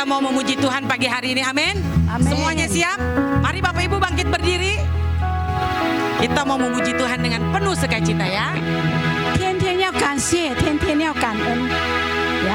Kita mau memuji Tuhan pagi hari ini, amin. Amin. Semuanya siap? Mari Bapak Ibu bangkit berdiri. Kita mau memuji Tuhan dengan penuh sukacita ya. 天天要感谢，天天要感恩呀。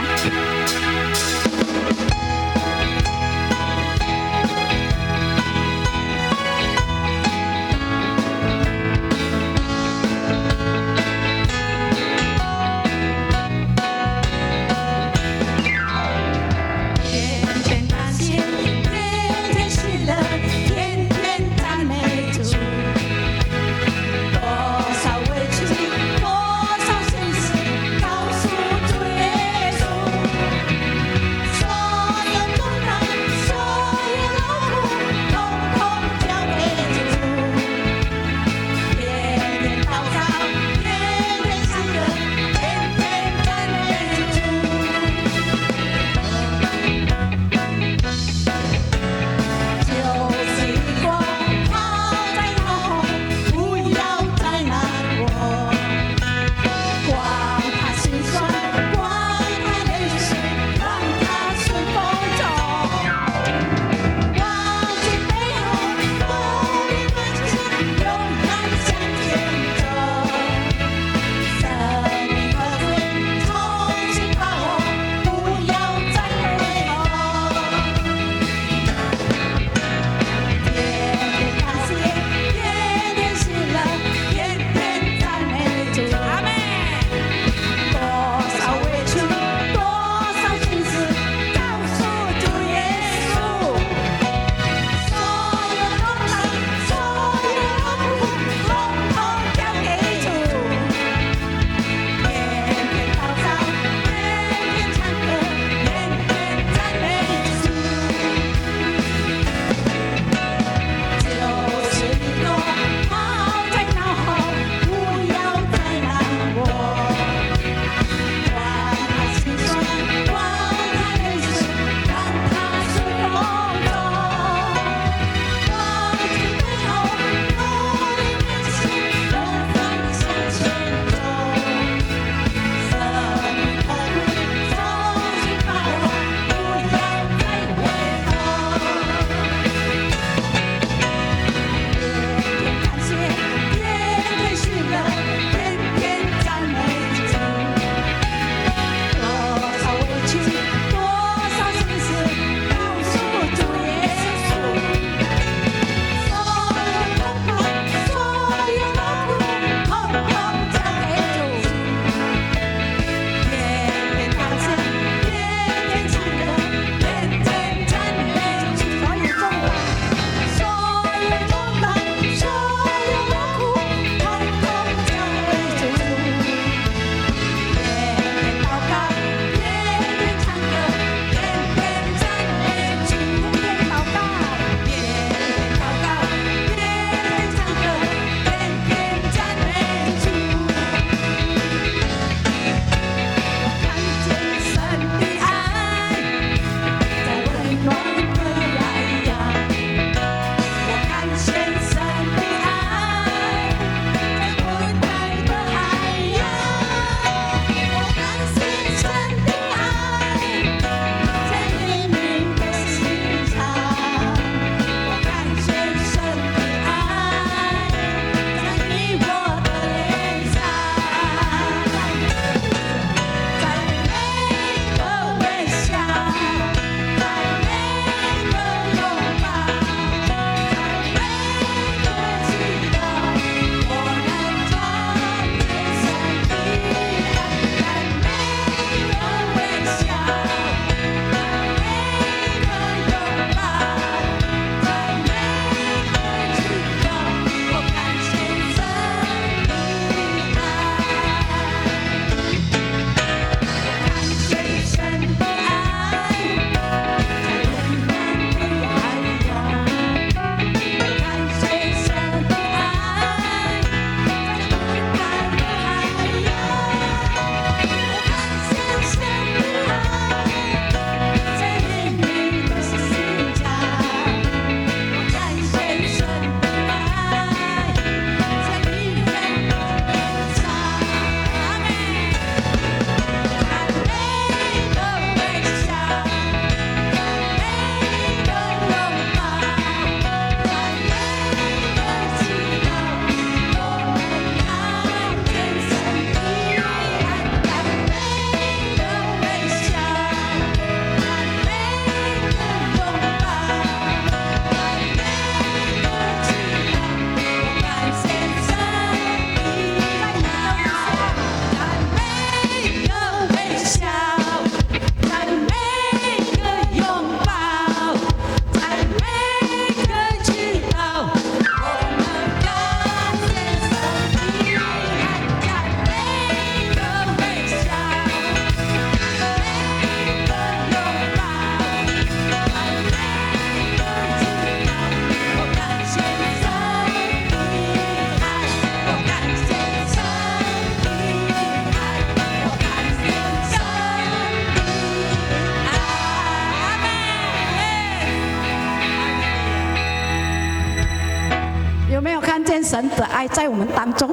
见神的爱在我们当中。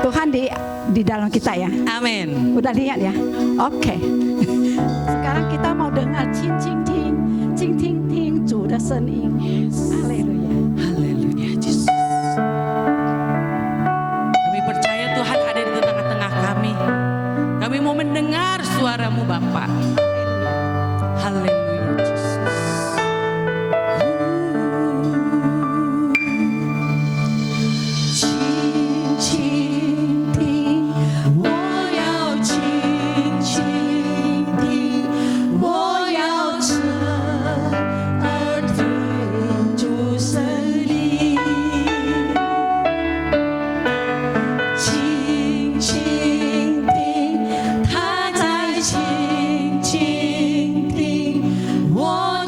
Tuhan di dalam kita ya. Amin. Udah lihat ya? Oke. Sekarang kita mau dengar 倾听主的声音。Haleluya. Haleluya, Yesus. Kami percaya Tuhan ada di tengah-tengah kami. Kami mau mendengar suara-Mu Bapa. Haleluya, Yesus. 我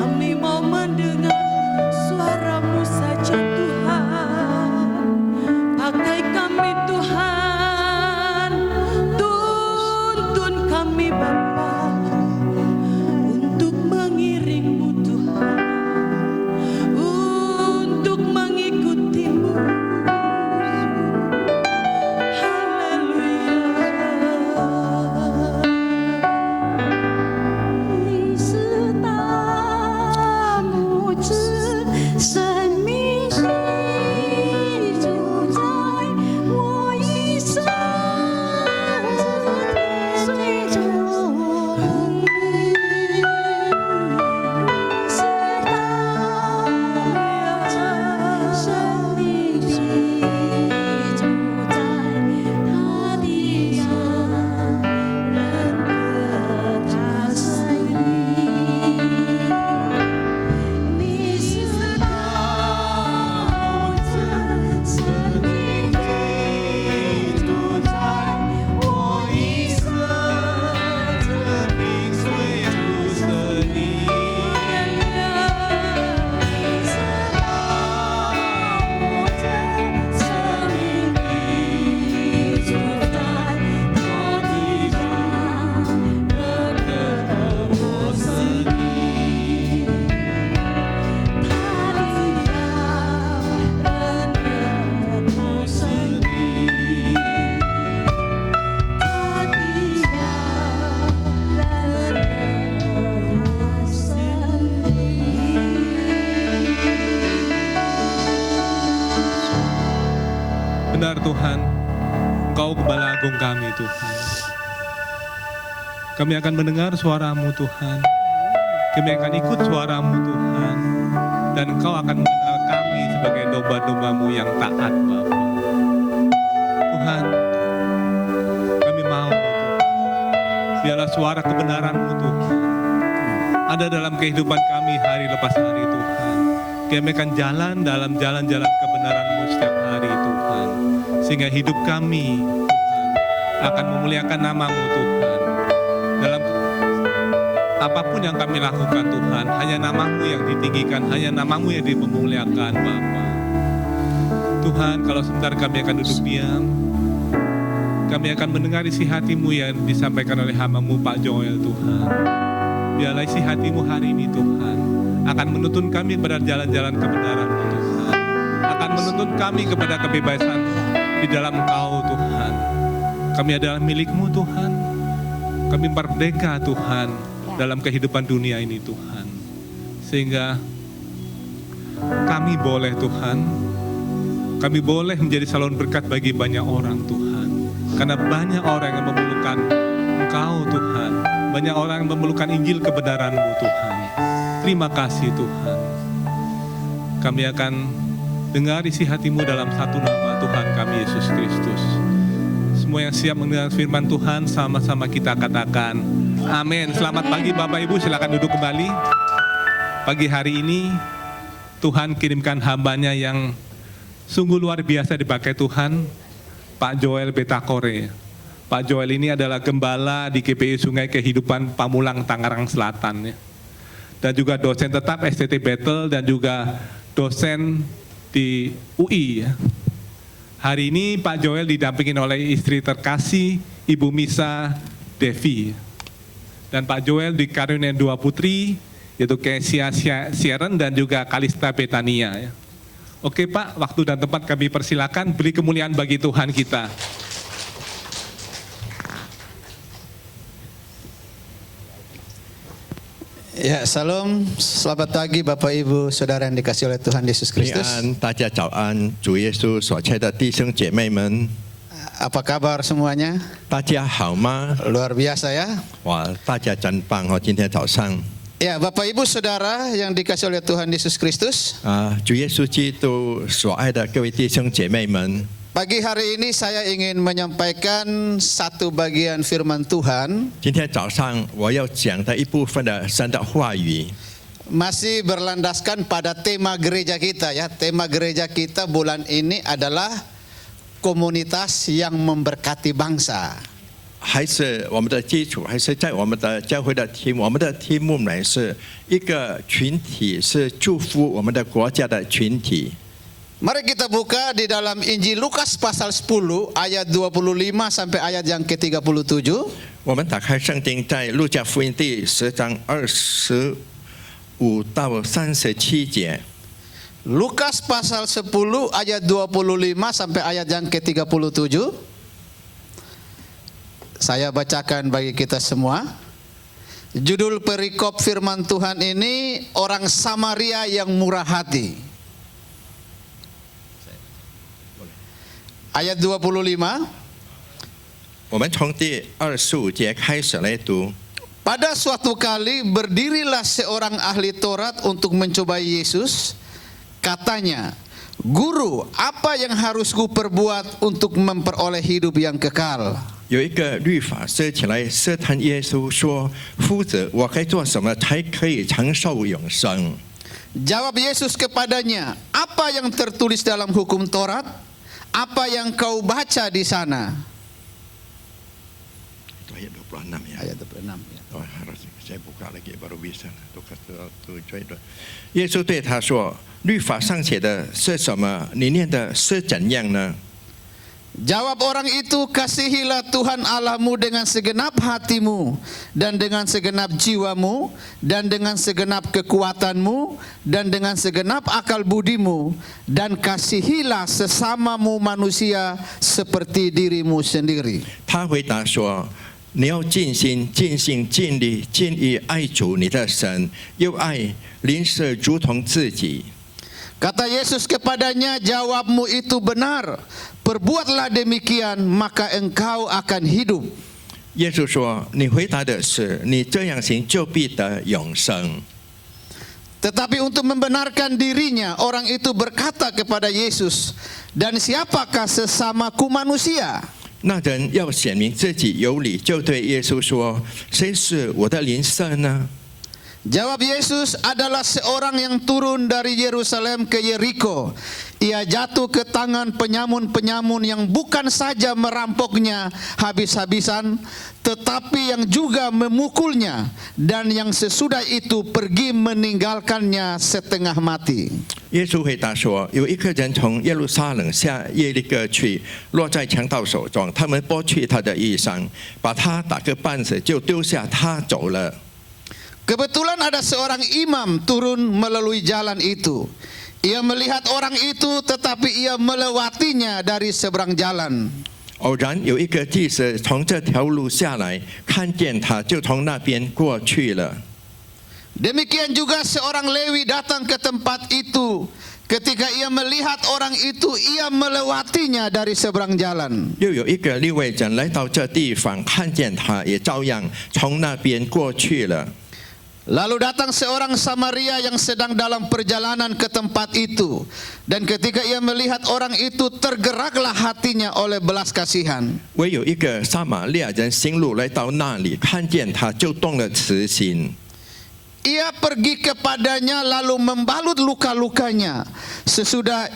Kami mau mendengar suara-Mu saja Tuhan. Pakai kami Tuhan, tuntun kami Bapa untuk mengiring-Mu Tuhan, untuk mengikuti-Mu. Benar Tuhan, Engkau Gembala Agung kami Tuhan. Kami akan mendengar suara-Mu Tuhan. Kami akan ikut suara-Mu Tuhan. Dan Engkau akan mengenal kami sebagai domba-domba-Mu yang taat Bapa. Tuhan, kami mau Tuhan. Biarlah suara kebenaran-Mu Tuhan ada dalam kehidupan kami hari lepas hari Tuhan. Kami akan jalan dalam jalan-jalan kebenaran-Mu setiap hari Tuhan. Sehingga hidup kami Tuhan akan memuliakan nama-Mu Tuhan. Dalam apapun yang kami lakukan Tuhan, hanya nama-Mu yang ditinggikan, hanya nama-Mu yang dipemuliakan Bapa. Tuhan, kalau sebentar kami akan duduk diam, kami akan mendengar isi hati-Mu yang disampaikan oleh hamba-Mu Pak Joel Tuhan. Biarlah isi hati-Mu hari ini Tuhan akan menuntun kami pada jalan-jalan kebenaran-Mu Tuhan, akan menuntun kami kepada kebebasan di dalam Engkau Tuhan. Kami adalah milik-Mu Tuhan. Kami merdeka Tuhan dalam kehidupan dunia ini Tuhan. Sehingga kami boleh Tuhan, kami boleh menjadi salon berkat bagi banyak orang Tuhan. Karena banyak orang yang memerlukan Engkau Tuhan. Banyak orang yang memerlukan Injil kebenaran-Mu Tuhan. Terima kasih Tuhan. Kami akan dengar isi hati-Mu dalam satu nama Tuhan kami Yesus Kristus. Semua yang siap mendengar firman Tuhan sama-sama kita katakan amin. Selamat pagi Bapak Ibu, silakan duduk kembali. Pagi hari ini Tuhan kirimkan hamba-Nya yang sungguh luar biasa dipakai Tuhan, Pak Joel Betakore. Pak Joel ini adalah gembala di GPI Sungai Kehidupan Pamulang, Tangerang Selatan ya. Dan juga dosen tetap STT Battle dan juga dosen di UI ya. Hari ini Pak Joel didampingi oleh istri terkasih Ibu Misa Devi. Dan Pak Joel dikaruniai 2 putri, yaitu Kesia Sharon dan juga Kalista Betania ya. Oke Pak, waktu dan tempat kami persilakan, beri kemuliaan bagi Tuhan kita. Ya, salam, selamat pagi Bapak Ibu Saudara yang dikasihi oleh Tuhan Yesus 平 Kristus. 安，大家早安！主耶稣所爱的弟兄姐妹们， Apa kabar semuanya? 大家好吗？ Luar biasa ya. 哇，大家真棒哦！今天早上 Ya, Bapak Ibu Saudara yang dikasihi oleh Tuhan Yesus Kristus. 主耶稣基督所爱的各位弟兄姐妹们， Pagi hari ini saya ingin menyampaikan satu bagian firman Tuhan. 今天早上我要讲的一部分的神的话语， Masih berlandaskan pada tema gereja kita ya. Tema gereja kita bulan ini adalah komunitas yang memberkati bangsa. 还是我们的基础，还是在我们的教会的题目，我们的题目乃是一个群体，是祝福我们的国家的群体。 Mari kita buka di dalam Injil Lukas pasal 10 ayat 25 sampai ayat yang ke-37. 我们打开圣经，在路加福音第10章25到37节。 Lukas pasal 10 ayat 25 sampai ayat yang ke-37. Saya bacakan bagi kita semua. Judul perikop firman Tuhan ini orang Samaria yang murah hati. Ayat 25. 我们从第25节开始来读。 Pada suatu kali berdirilah seorang ahli Taurat untuk mencobai Yesus. Katanya, Guru, apa yang harus ku perbuat untuk memperoleh hidup yang kekal? 有一个律法师起来试探耶稣说：“夫子，我该做什么才可以长寿永生？” Jawab Yesus kepadanya, apa yang tertulis dalam hukum Taurat? Apa yang kau baca di sana? Ayat 26 ya. Ayat 26 ya. Oh, harus saya buka lagi baru bisa. 耶稣对他说：“律法上写的是什么？你念的是怎样呢？” Jawab orang itu, kasihilah Tuhan Allahmu dengan segenap hatimu, dan dengan segenap jiwamu, dan dengan segenap kekuatanmu, dan dengan segenap akal budimu, dan kasihilah sesamamu manusia seperti dirimu sendiri. 他回答说：“你要尽心、尽性、尽力、尽意爱主你的神，又爱邻舍如同自己。” Kata Yesus kepadanya, jawabmu itu benar. Perbuatlah demikian, maka engkau akan hidup. 耶稣说：“你回答的是，你这样行就必得永生。” Tetapi untuk membenarkan dirinya, orang itu berkata kepada Yesus, dan siapakah sesamaku manusia? 那人要显明自己有理，就对耶稣说：“谁是我的邻舍呢？” Jawab Yesus, adalah seorang yang turun dari Yerusalem ke Yeriko. Ia jatuh ke tangan penyamun-penyamun yang bukan saja merampoknya habis-habisan, tetapi yang juga memukulnya, dan yang sesudah itu pergi meninggalkannya setengah mati. 耶稣回答说：“有一个人从耶路撒冷下耶利哥去，落在强盗手中，他们剥去他的衣裳，把他打个半死，就丢下他走了。” Kebetulan ada seorang imam turun melalui jalan itu. Ia melihat orang itu, tetapi ia melewatinya dari seberang jalan. 偶然有一个祭司从这条路下来，看见他，就从那边过去了。 Demikian juga seorang Lewi datang ke tempat itu. Ketika ia melihat orang itu, ia melewatinya dari seberang jalan. 又有一个利未人来到这地方，看见他，也照样从那边过去了。 Lalu datang seorang Samaria yang sedang dalam perjalanan ke tempat itu. Dan ketika ia melihat orang itu, tergeraklah hatinya oleh belas kasihan. 唯有一个撒玛利亚人行路来到那里，看见他，就动了慈心。 Ia pergi kepadanya lalu membalut luka-lukanya. Sesudah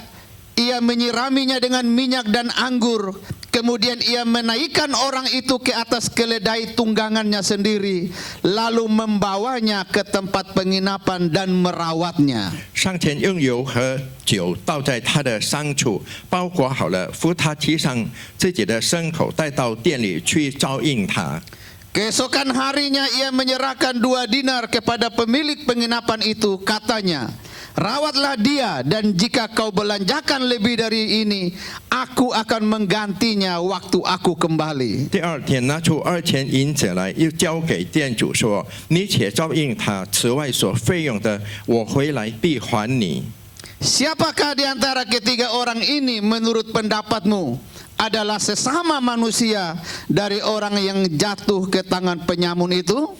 ia menyiraminya dengan minyak dan anggur. Kemudian ia menaikkan orang itu ke atas keledai tunggangannya sendiri, lalu membawanya ke tempat penginapan dan merawatnya. 上前用油和酒倒在他的伤处，包裹好了，扶他骑上自己的牲口，带到店里去照应他。 Keesokan harinya ia menyerahkan 2 dinar kepada pemilik penginapan itu. Katanya, rawatlah dia, dan jika kau belanjakan lebih dari ini, aku akan menggantinya waktu aku kembali. 第二天拿出2000银子来，又交给店主说：“你且照应他，此外所费用的，我回来必还你。” Siapakah di antara ketiga orang ini menurut pendapatmu adalah sesama manusia dari orang yang jatuh ke tangan penyamun itu?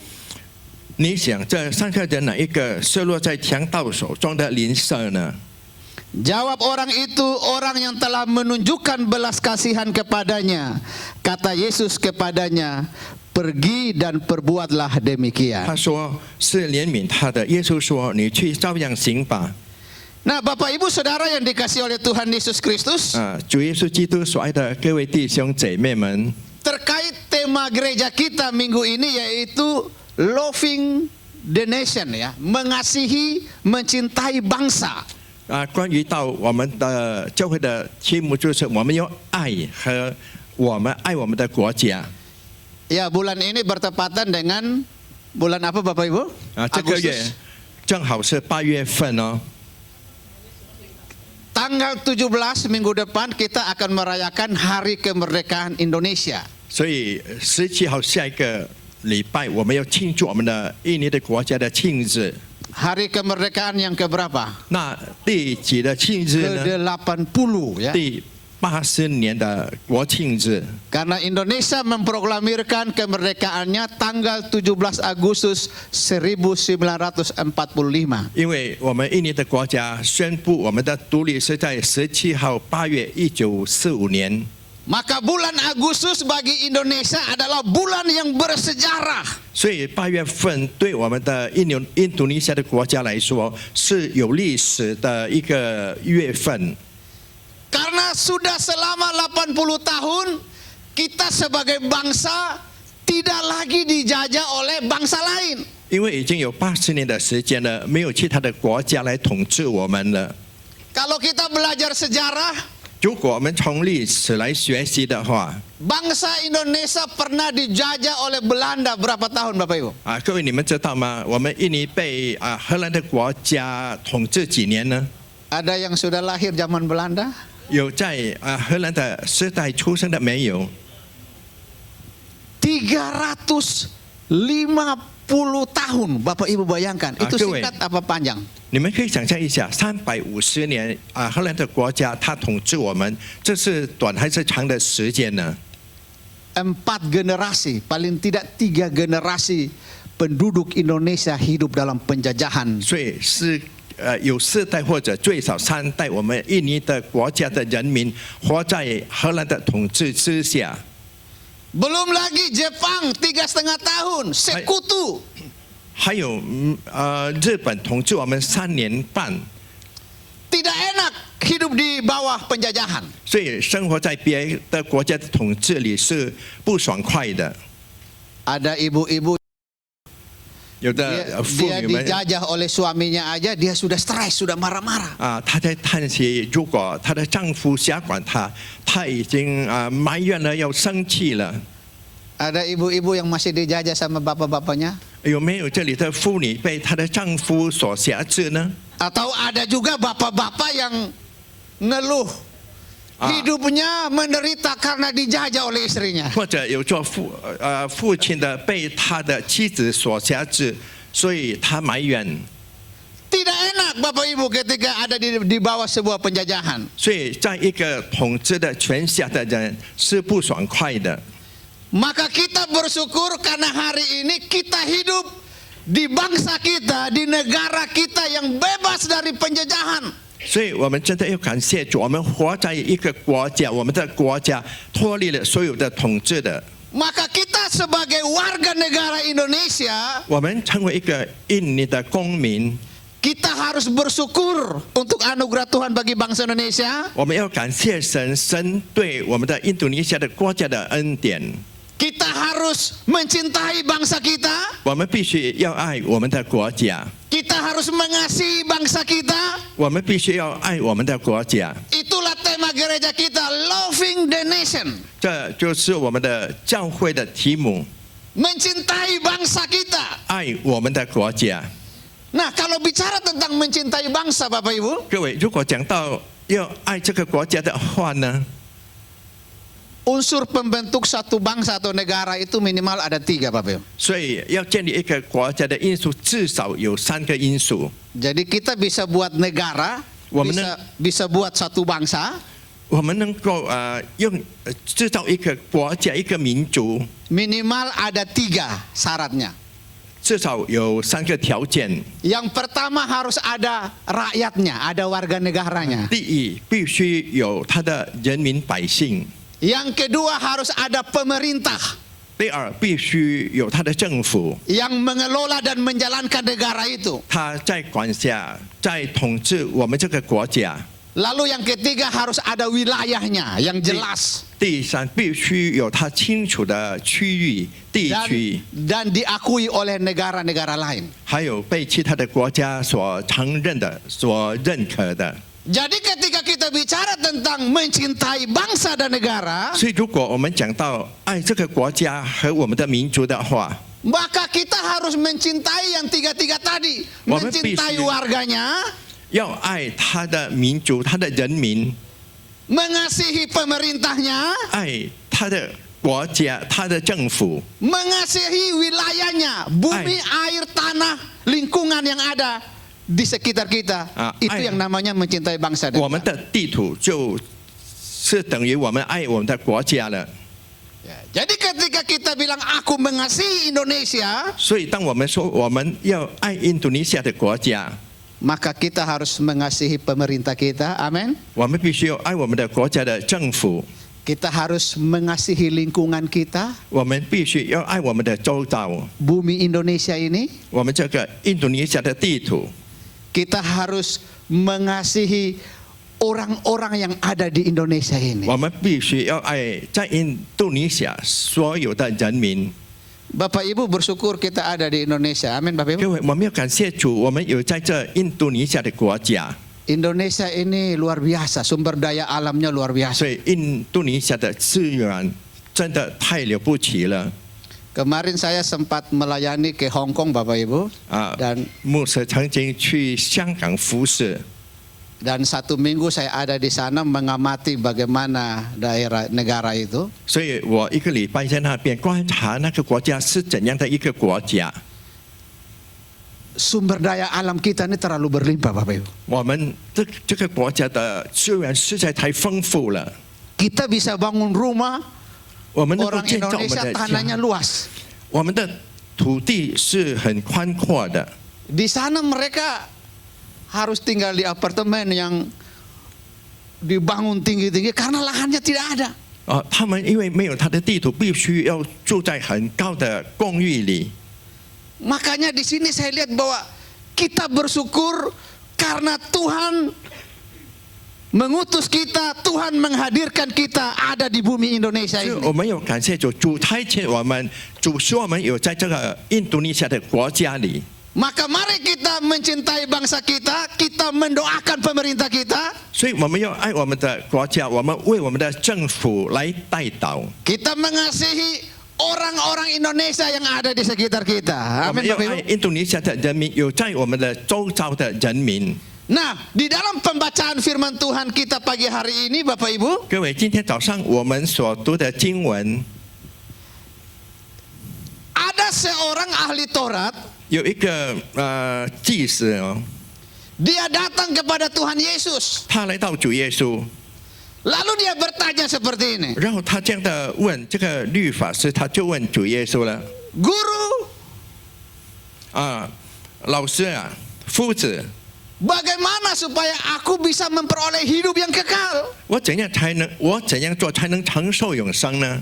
你想这3个人哪一个是落在强盗手中的邻舍呢？ Jawab orang itu, orang yang telah menunjukkan belas kasihan kepadanya. Kata Yesus kepadanya, pergi dan perbuatlah demikian. 他说是怜悯他的。耶稣说：“你去照样行吧。” Nah, Bapak Ibu Saudara yang dikasihi oleh Tuhan Yesus Kristus, 主耶稣基督所爱的各位弟兄姐妹们， terkait tema tema gereja kita minggu ini yaitu loving the nation, ya, mengasihi, mencintai bangsa. 关于到我们的教会的题目就是我们要爱和我们爱我们的国家。 Ya, bulan ini bertepatan dengan bulan apa Bapak Ibu? 这个月正好是8月份哦。 Tanggal 17 minggu depan kita akan merayakan Hari Kemerdekaan Indonesia. 所以17号下一个礼拜我们要庆祝我们的印尼的国家的庆日。 Hari Kemerdekaan yang keberapa? 那第几的庆日呢？ Ke-80 ya. 第80年的国庆日。 Karena Indonesia memproklamirkan kemerdekaannya tanggal 17 Agustus 1945. 因为我们印尼的国家宣布我们的独立是在17号8月1945年。 Maka bulan Agustus bagi Indonesia adalah bulan yang bersejarah. 所以8月份对我们的印度尼西亚的国家来说是有历史的一个月份。 Karena sudah selama 80 tahun kita sebagai bangsa tidak lagi dijajah oleh bangsa lain. 因为已经有80年的时间了，没有其他的国家来统治我们了。 Kalau kita belajar sejarah, 如果我们从历史来学习的话， bangsa Indonesia pernah dijajah oleh Belanda berapa tahun Bapak Ibu? 各位你们知道吗？我们印尼被荷兰的国家统治几年呢？ Ada yang sudah lahir zaman Belanda? 有在荷兰的时代出生的没有？ 350 tahun, Bapak Ibu bayangkan, itu singkat apa panjang? 你们可以想象一下，350年荷兰的国家它统治我们，这是短还是长的时间呢？ 4 generasi, paling tidak 3 generasi penduduk Indonesia hidup dalam penjajahan. 所以是有4代或者最少3代，我们印尼的国家的人民活在荷兰的统治之下。 Belum lagi Jepang 3,5 tahun, sekutu. 还有日本统治我们3年半， Tidak enak hidup di bawah penjajahan. 所以生活在别的国家的统治里是不爽快的。 Ada ibu-ibu 有的妇 dia 女们 dijajah oleh suaminya aja dia sudah stres, sudah marah-marah. 她在叹息，如果她的丈夫辖管她，她已经埋怨了，要生气了。 Ada ibu-ibu yang masih dijajah sama bapak-bapaknya? 有没有这里的妇女被她的丈夫所辖制呢？ Atau ada juga bapak-bapak yang ngeluh hidupnya menderita karena dijajah oleh istrinya. 或者有做父亲的被他的妻子所辖制，所以他埋怨。 Tidak enak Bapak Ibu ketika ada di bawah sebuah penjajahan. 所以在一个统治的权下的人是不爽快的。 Maka kita bersyukur karena hari ini kita hidup di bangsa kita, di negara kita yang bebas dari penjajahan. 所以我们真的要感谢主，我们活在一个国家，我们的国家脱离了所有的统治的。 Maka kita sebagai warga negara Indonesia, 我们成为一个印尼的公民， kita harus bersyukur untuk anugerah Tuhan bagi bangsa Indonesia. 我们要感谢神，神对我们的印度尼西亚的国家的恩典。 Kita harus mencintai bangsa kita. 我们必须要爱我们的国家， Kita harus mengasihi bangsa kita. 我们必须要爱我们的国家。 Itulah tema gereja kita, loving the nation. 这就是我们的教会的题目， Mencintai bangsa kita. 爱我们的国家。 Nah, kalau bicara tentang mencintai bangsa, Bapak Ibu, 各位，如果讲到要爱这个国家的话呢， unsur pembentuk satu bangsa atau negara itu minimal ada 3, Bapak Ibu. 所以要建立一个国家的因素，至少有3个因素。 Jadi kita bisa buat negara, bisa buat satu bangsa. 我们能够制造一个国家、一个民族， Minimal ada 3 syaratnya. 至少有3个条件。 Yang pertama harus ada rakyatnya, ada warga negaranya. 第一，必须有他的人民百姓； Yang kedua harus ada pemerintah 第二，必须有他的政府， yang mengelola dan menjalankan negara itu. 他在管辖、在统治我们这个国家。Lalu yang ketiga harus ada wilayahnya yang jelas 第三，必须有它清楚的区域、地区， dan diakui oleh negara-negara lain. 还有被其他的国家所承认的、所认可的。 Jadi ketika kita bicara tentang mencintai bangsa dan negara, 所以，如果我们讲到爱这个国家和我们的民族的话， maka kita harus mencintai yang tiga-tiga tadi. Wamen Mencintai bisi. warganya, 要爱他的民族、他的人民， mengasihi pemerintahnya, 爱他的国家、他的政府， mengasihi wilayahnya, bumi, air, tanah, lingkungan yang ada di sekitar kita. Itu yang namanya mencintai bangsa dan 我们的地土就是等于我们爱我们的国家了。 Ya, jadi ketika kita bilang aku mengasihi Indonesia, 所以，当我们说我们要爱印度尼西亚的国家， maka kita harus mengasihi pemerintah kita. Amin. 我们必须要爱我们的国家的政府， Kita harus mengasihi lingkungan kita, 我们必须要爱我们的周遭， bumi Indonesia ini. 我们这个印度尼西亚的地土， Kita harus mengasihi orang-orang yang ada di Indonesia ini. 我们必须要爱在印度尼西亚所有的人民。 Bapak Ibu bersyukur kita ada di Indonesia. Amin Bapak 各 Ibu. 位，我们要感谢主，我们有在这印度尼西亚的国家， Indonesia ini luar biasa, sumber daya alamnya luar biasa. 所以印度尼西亚的资源真的太了不起了。 Kemarin saya sempat melayani ke Hong Kong Bapak Ibu, 啊， dan 牧师曾经去香港服侍， 1 minggu saya ada di sana mengamati bagaimana daerah negara itu. 所以我1个礼拜在那边观察那个国家是怎样的一个国家。 Sumber daya alam kita ini terlalu berlimpah Bapak Ibu. 我们这个国家的资源实在太丰富了， Kita bisa bangun rumah, 我们能够 orang 建造我们 Indonesia 的 tanahnya 家， luas. 我们的土地是很宽阔的。 Di sana mereka harus tinggal di apartemen yang dibangun tinggi-tinggi karena lahannya tidak ada. 他们因为没有他的地图，必须要住在很高的公寓里。 Makanya di sini saya lihat bahwa kita bersyukur karena Tuhan mengutus kita, Tuhan menghadirkan kita ada di bumi Indonesia 所以 ini. 我们有感谢主，主差遣我们，主使我们有在这个印度尼西亚的国家里。 Maka mari kita mencintai bangsa kita, kita mendoakan pemerintah kita, 所以我们要爱我们的国家，我们为我们的政府来代祷， kita mengasihi orang-orang Indonesia yang ada di sekitar kita. 我们 Amin 要 Bapak 爱 Ibu. 印度尼西亚的人民，有在我们的周遭的人民。 Nah, di dalam pembacaan firman Tuhan kita pagi hari ini Bapak Ibu, 各位，今天早上我们所读的经文， ada seorang ahli Taurat, 有一个祭司哦， dia datang kepada Tuhan Yesus. 他来到主耶稣， Lalu dia bertanya seperti ini, 然后他这样的问这个律法师，他就问主耶稣了 Guru, 啊，老师啊，夫子， bagaimana supaya aku bisa memperoleh hidup yang kekal? 我怎样做才能承受永生呢？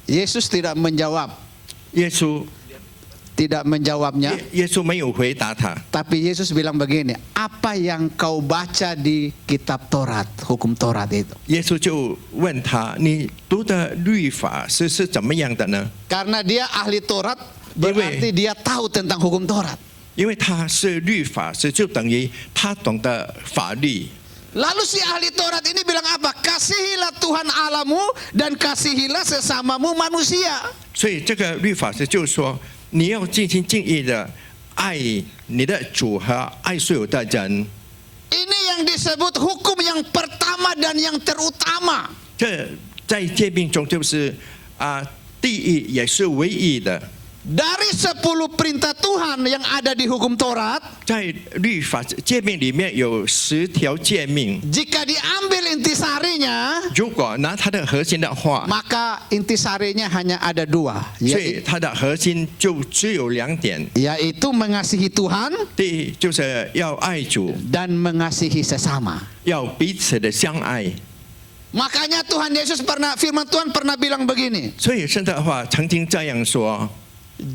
Yesus tidak menjawab, 耶稣 tidak menjawabnya, 耶稣没有回答他， tapi Yesus bilang begini, apa yang kau baca di kitab Taurat, hukum Taurat itu? 耶稣就问他：“你读的律法是怎么样的呢？ Karena dia ahli Taurat, berarti dia tahu tentang hukum Taurat. 因为他是律法师，就等于他懂得法律。 Lalu si ahli Taurat ini bilang apa? Kasihilah Tuhan Allahmu dan kasihilah sesamamu manusia. 所以这个律法师就说：你要尽心尽意的爱你的主和爱所有的人。 Ini yang disebut hukum yang pertama dan yang terutama. 这在诫命中就是第一也是唯一的。 Dari 10 perintah Tuhan yang ada di hukum Taurat, 在律法诫命里面有10条诫命， jika diambil intisarinya, 如果拿它的核心的话， maka intisarinya hanya ada 2, 所以它的核心就只有2点。 yaitu mengasihi Tuhan 第一就是要爱主， dan mengasihi sesama. 要彼此的相爱。 Makanya Tuhan Yesus firman Tuhan pernah bilang begini, 所以神的话曾经这样说：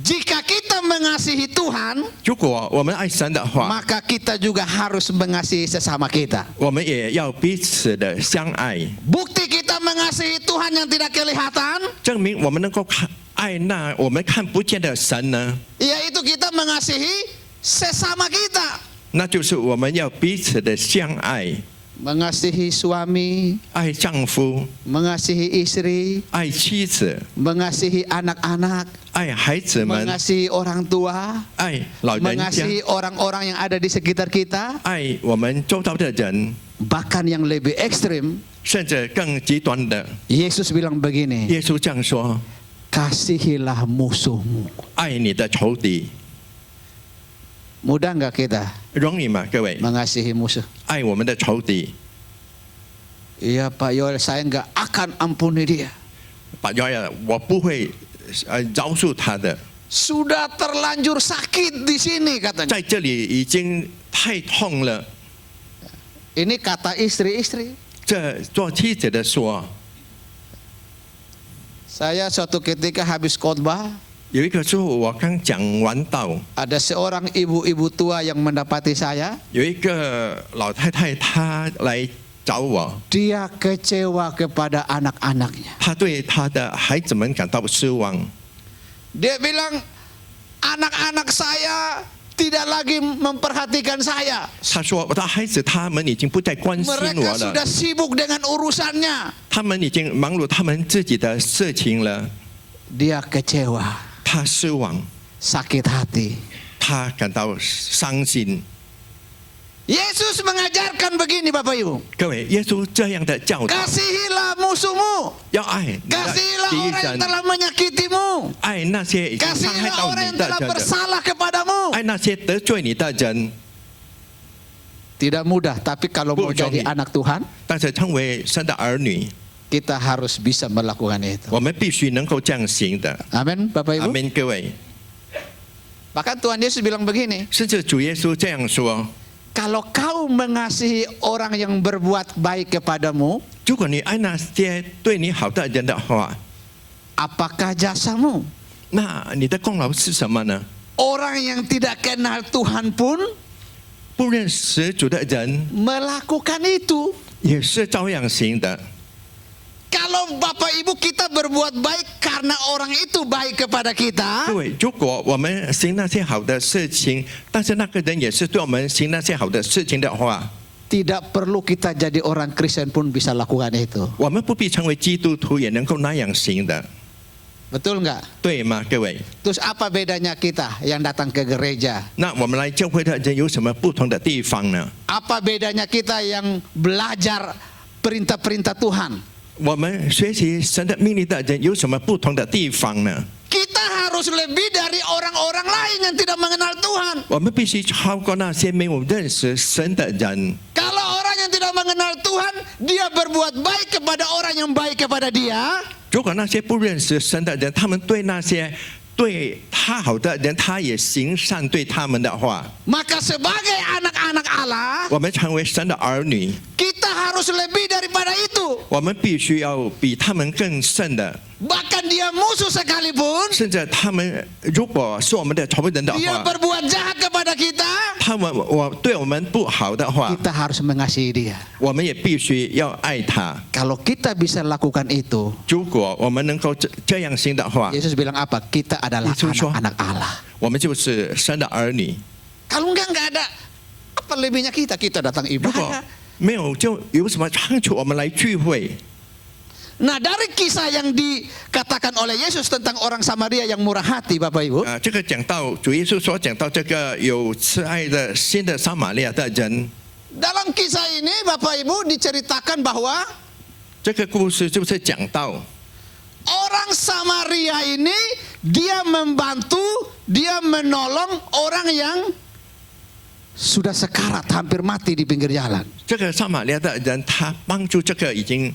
jika kita kita mengasihi Tuhan, 如果我们爱神的话， maka kita juga harus mengasihi sesama kita. 我们也要彼此的相爱， Bukti kita mengasihi Tuhan yang tidak kelihatan, 证明我们能够爱那我们看不见的神呢， yaitu kita mengasihi sesama kita. 那就是我们要彼此的相爱， Mengasihi suami, 爱丈夫， mengasihi istri, 爱妻子， mengasihi anak-anak, 爱孩子们， mengasihi orang tua, 爱老人家， mengasihi orang-orang yang ada di sekitar kita, 爱我们周遭的人， bahkan yang lebih ekstrim, 甚至更极端的。 Yesus bilang begini, 耶稣这样说： kasihilah musuhmu. 爱你的仇敌， Mudah nggak kita 容易吗？各位， mengasihi musuh? 爱我们的仇敌。 Iya Pak Yoel, saya nggak akan ampuni dia. 把约尔，我不会饶恕他的， Sudah terlanjur sakit di sini katanya. 在这里已经太痛了。 Ini kata istri-istri. 这做妻子的说， Saya suatu ketika habis khotbah, 有一个时候我刚讲完道， ada seorang ibu-ibu tua yang mendapati saya. 有一个老太太她来找我， Dia kecewa kepada anak-anaknya. 她对她的孩子们感到失望。 Dia bilang, anak-anak saya tidak lagi memperhatikan saya. 她说我的孩子他们已经不再关心 Mereka 我 sudah 了， sibuk dengan urusannya. 他们已经忙碌他们自己的事情了。 Dia kecewa, 她失望， sakit hati. 她感到伤心。 Yesus mengajarkan begini Bapak Ibu. 各位，耶稣这样的教导， Kasihilah musuhmu. 要爱你的 Kasihilah 敌 orang yang 人， telah menyakitimu. 爱那些已经伤害 Kasihilah 到 orang 你 yang 的 telah 人， bersalah kepadamu. 爱那些得罪你的人。 Tidak mudah, tapi kalau mau Bu, jadi Johnny. anak Tuhan, 但是成为神的儿女， kita harus bisa melakukan itu. 我们必须能够这样行的。 Amin, Bapak 阿 Ibu. 门，各位。 Bahkan Tuhan Yesus bilang begini, 甚至主耶稣这样说： kalau kau mengasihi orang yang berbuat baik kepadamu, 如果你爱那些对你好的人的话， apakah jasamu? 那你的功劳是什么呢？ Orang yang tidak kenal Tuhan pun 不认识主的人 melakukan itu. 也是照样行的。 Kalau Bapak Ibu kita berbuat baik karena orang itu baik kepada kita, 各位，如果我们行那些好的事情，但是那个人也是对我们行那些好的事情的话， tidak perlu kita jadi orang Kristen pun bisa lakukan itu. 我们不必成为基督徒也能够那样行的， Betul nggak? 对吗？各位， Terus apa bedanya kita yang datang ke gereja? 那我们来教会的人有什么不同的地方呢？ Apa bedanya kita yang belajar perintah-perintah Tuhan? 我们学习神的命令的人有什么不同的地方呢？ Kita harus lebih dari orang-orang lain yang tidak mengenal Tuhan. 我们必须超过那些没有认识神的人。 Kalau orang yang tidak mengenal Tuhan, dia berbuat baik kepada orang yang baik kepada dia, 如果那些不认识神的人，他们对那些对他好的人，他也行善对他们的话， maka sebagai anak-anak Allah, 我们成为神的儿女， kita harus lebih daripada itu. 我们必须要比他们更胜的。 Bahkan dia musuh sekalipun, 甚至他们如果是我们的仇人的 dia 话， berbuat jahat kepada kita, 他们对我们不好的话， kita harus mengasihi dia. 我们也必须要爱他。 Kalau kita bisa lakukan itu, 如果我们能够这样行的话， Yesus bilang apa? Kita adalah Yesus说- anak-anak Allah. 我们就是神的儿女。 Kalau nggak ada apa lebihnya kita? Kita datang 如果 ibadah. 没有，就有什么长处我们来聚会。 Nah dari kisah yang dikatakan oleh Yesus tentang orang Samaria yang murah hati, Bapak Ibu, 这个讲到主耶稣所讲到这个有慈爱的心的撒玛利亚的人， dalam kisah ini Bapak Ibu diceritakan bahwa 这个故事就是讲到 orang Samaria ini dia membantu, dia menolong orang yang sudah sekarat hampir mati di pinggir jalan. 这个撒玛利亚的人，他帮助这个已经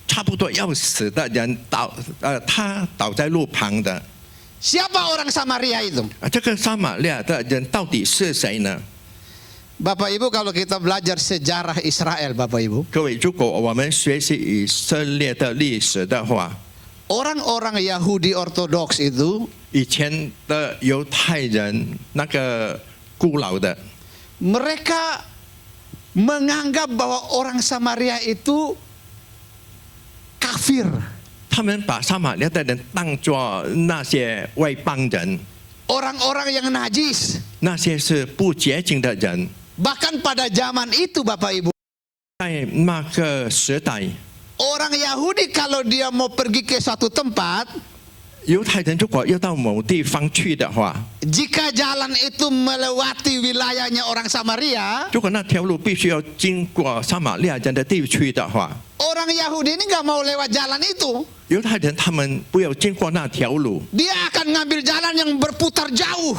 差不多要死的人他倒在路旁的。 Siapa orang Samaria itu? 这个撒玛利亚的人到底是谁呢？ Bapak Ibu kalau kita belajar sejarah Israel, Bapak Ibu, 各位，如果我们学习以色列的历史的话， orang-orang Yahudi Ortodoks itu 以前的犹太人那个古老的， mereka menganggap bahwa orang Samaria itu kafir, 他们把撒玛利亚的人当作那些外邦人， orang-orang yang najis. 那些是不洁净的人。 Bahkan pada zaman itu Bapak Ibu, 在那个时代， orang Yahudi kalau dia mau pergi ke suatu tempat, 犹太人如果要到某地方去的话， jika jalan itu melewati wilayahnya orang Samaria, 如果那条路必须要经过撒玛利亚人的地区的话， orang Yahudi ini nggak mau lewat jalan itu. 犹太人他们不要经过那条路， Dia akan ngambil jalan yang berputar jauh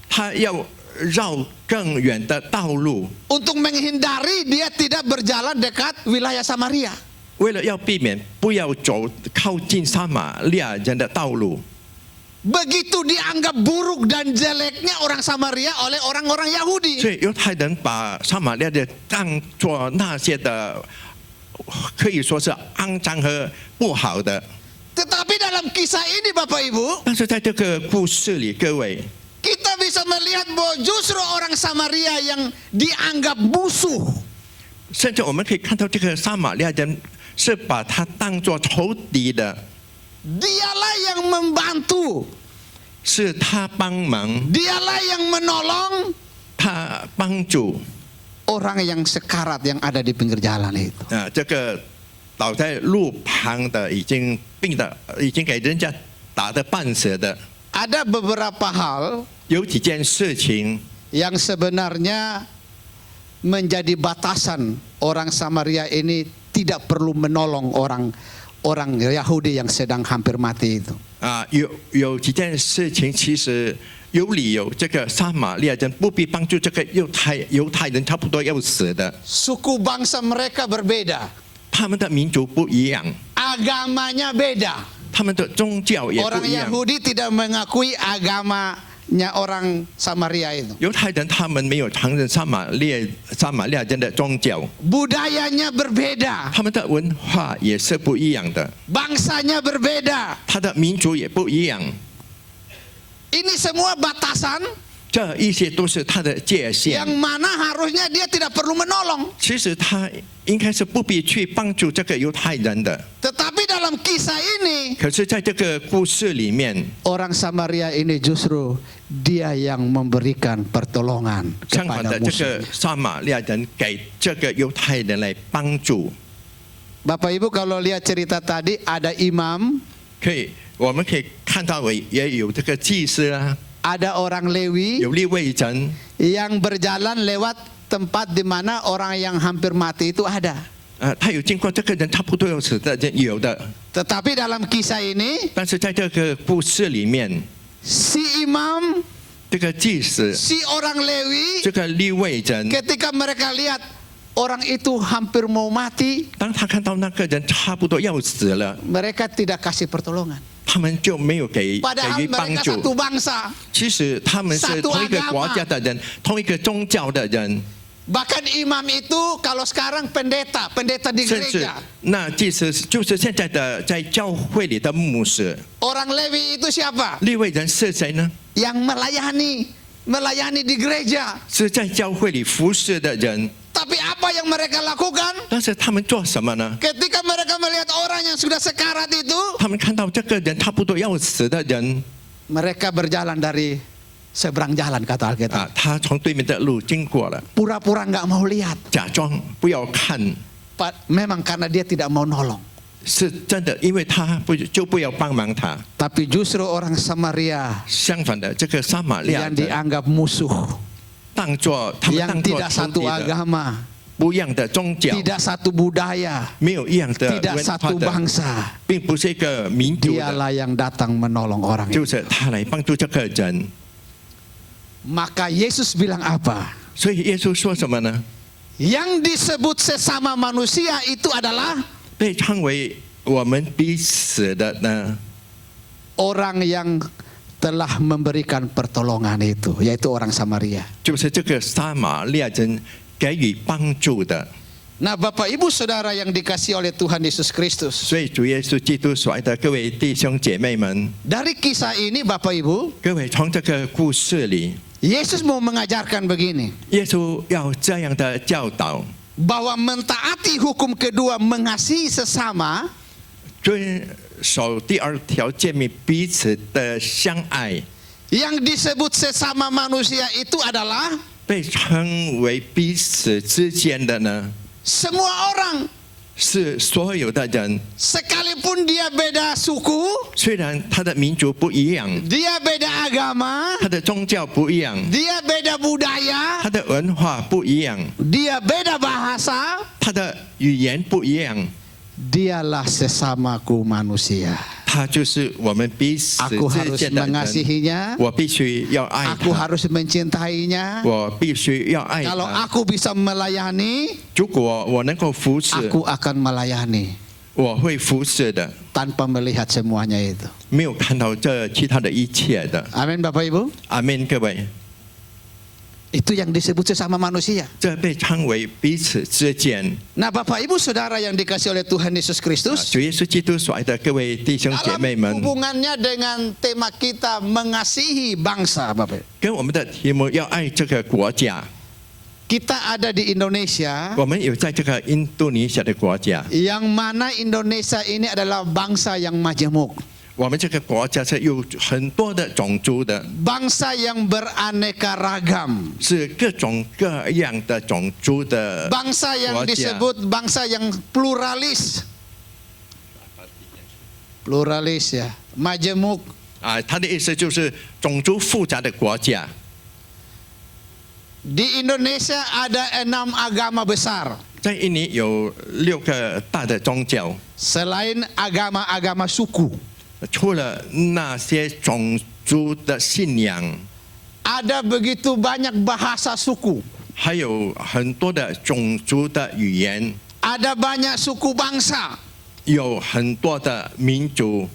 他要绕更远的道路， untuk menghindari dia tidak berjalan dekat wilayah Samaria. 为了要避免不要走靠近撒玛利亚人的道路。 Begitu dianggap buruk dan jeleknya orang Samaria oleh orang-orang Yahudi. 所以犹太人把撒玛利亚人当作那些的，可以说是肮脏和不好的。 Tetapi dalam kisah ini Bapak Ibu, 但是在这个故事里，各位， kita bisa melihat bahwa justru orang Samaria yang dianggap musuh, 甚至我们可以看到这个撒玛利亚人是把他当作仇敌的， dialah yang membantu, 是他帮忙， dialah yang menolong 他帮助 orang yang sekarat yang ada di pinggir jalan itu. 这个倒在路旁的已经病的，已经给人家打得半死的， Ada beberapa hal 有几件事情 yang sebenarnya menjadi batasan orang Samaria ini tidak perlu menolong orang Yahudi yang sedang hampir mati itu. 有几件事情其实有理由，这个撒玛利亚人不必帮助这个犹太人差不多要死的， Suku bangsa mereka berbeda, 他们的民族不一样， agamanya beda. 他们的宗教也 Orang 不一样。 Yahudi tidak mengakui agamanya orang Samaria itu. 犹太人他们没有承认撒玛利亚人的宗教， Budayanya berbeda, 他们的文化也是不一样的， bangsanya berbeda. 他的民族也不一样。 Ini semua batasan 这一些都是他的界限 yang。mana harusnya dia tidak perlu menolong. 其实他应该是不必去帮助这个犹太人的， Tetapi dalam kisah ini 可是在这个故事里面， orang Samaria ini justru dia yang memberikan pertolongan 相反 kepada 的，这 musuh. 个撒玛利亚人给这个犹太人来帮助。 Bapak Ibu kalau lihat cerita tadi ada imam, 我们可以看到也有这个祭司啊， ada orang Lewi 有利未人， yang berjalan lewat tempat di mana orang yang hampir mati itu ada. 他有经过这个人差不多要死的人有的， Tetapi dalam kisah ini 但是在这个故事里面， si imam, 这个祭司， si orang Lewi 这个利未人， ketika mereka lihat orang itu hampir mau mati, 当他看到那个人差不多要死了， mereka tidak kasih pertolongan. 他们就没有给 Padahal 予帮 mereka 助。 satu bangsa. 其实他们是 Satu 同一个 agama 国家的人，同一个宗教的人， Bahkan imam itu kalau sekarang pendeta di 甚至 gereja. 那祭司就是现在的在教会里的牧师。 Orang Lewi itu siapa? 利未人是谁呢？ Yang melayani di gereja. 是在教会里服侍的人。 Tapi apa yang mereka lakukan? 但是他们做什么呢？ Ketika mereka melihat orang yang sudah sekarat itu, 他们看到这个人差不多要死的人 mereka berjalan dari seberang jalan kata Alkitab. 他从对面的路经过了， Pura-pura nggak mau lihat. 假装不要看， Memang karena dia tidak mau nolong. 是真的，因为他不要帮忙他。 Tapi justru orang Samaria 相反的，这个撒玛利亚 yang 人 dianggap musuh, 当作他们 yang 当作 tidak 仇 satu 敌的， agama, 不一样的宗教， tidak satu budaya, 没有一样的 tidak 文化 satu 的， bangsa. 并不是一个民族的， Dialah yang datang menolong orang 就 itu. 是他来帮助这个人。 Maka Yesus bilang apa? 所以耶稣说什么呢？ Yang disebut sesama manusia itu adalah 被称为我们彼此的呢， orang yang telah memberikan pertolongan itu, yaitu orang Samaria. 就是这个撒玛利亚人给予帮助的。Nah, Bapak Ibu Saudara yang dikasihi oleh Tuhan Yesus Kristus. 所以主耶稣基督所爱的各位弟兄姐妹们， Dari kisah ini Bapak Ibu, 各位从这个故事里， Yesus mau mengajarkan begini, 耶稣要这样的教导： bahwa mentaati hukum kedua mengasihi sesama 遵守第二条诫命，彼此的相爱， yang disebut sesama manusia itu adalah 被称为彼此之间的呢， semua orang, 是所有的人。 sekalipun dia beda suku, 虽然他的民族不一样， dia beda agama, 他的宗教不一样， dia beda budaya, 他的文化不一样， dia beda bahasa, 他的语言不一样， dialah sesamaku manusia. 他就是我们彼此 Aku 之 harus 间的人。 mengasihinya, 我必须要爱 aku 他， harus mencintainya. 我必须要爱 Kalau 他。 aku bisa melayani, 如果我能够服侍， aku akan melayani 我会服侍的， tanpa melihat semuanya itu. 没有看到这其他的一切的。 Amin Bapak Ibu. 阿门，各位， Itu yang disebut sesama manusia. 这被称为彼此之间。 Nah Bapak Ibu Saudara yang dikasihi oleh Tuhan Yesus 啊 Kristus, 主耶稣基督所爱的各位弟兄姐 dalam 妹们， hubungannya dengan tema kita mengasihi bangsa Bapak. 跟我们的题目要爱这个国家。 Kita ada di Indonesia, 我们有在这个印度尼西亚的国家， yang mana Indonesia ini adalah bangsa yang majemuk, 我们这个国家是有很多的种族的， bangsa yang beraneka ragam, 是各种各样的种族的 bangsa yang 国家。 disebut bangsa yang pluralis, ya, majemuk. 啊，他的意思就是种族复杂的国家。 Di Indonesia ada 6 agama besar. 在印尼有6个大的宗教， Selain agama-agama suku, 除了那些种族的信仰， ada begitu banyak bahasa suku, 还有很多的种族的语言， ada banyak suku bangsa, 有很多的民族，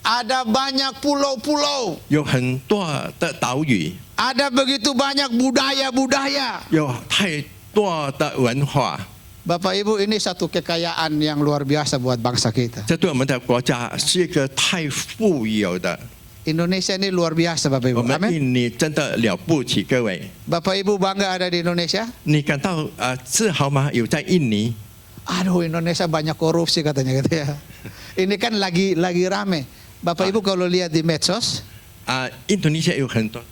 ada banyak pulau-pulau, 有很多的岛屿， ada begitu banyak budaya-budaya. 有太多的文化。 Bapak Ibu, ini satu kekayaan yang luar biasa buat bangsa kita. 这对我们的国家是一个太富有的。 Indonesia ini luar biasa Bapak 我 Ibu. 们 Amin. 印尼真的了不起，各位， Bapak Ibu bangga ada di Indonesia? 你感到自豪吗？有在印尼？ Aduh, Indonesia banyak korupsi katanya gitu ya. Ini kan lagi rame. Bapak Ibu kalau lihat di medsos, 印度尼西亚有很多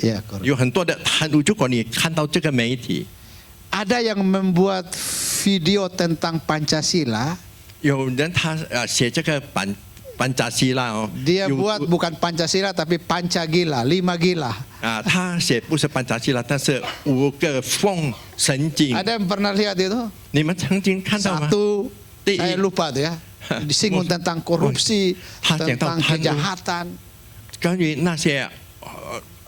ya korupsi. 有很多的贪污。如果你看到这个媒体， Ada yang membuat video tentang Pancasila, 有人他写这个班扎西拉哦， dia 有 buat bukan Pancasila tapi Pancagila, 5 gila. 他写不是班扎西拉，但是5个疯神经。 Ada yang pernah lihat itu? 你们曾经看到吗？ Satu, Di- saya lupa tuh ya. Disinggung tentang korupsi, Hal yang tentang tahu- kejahatan. 关于那些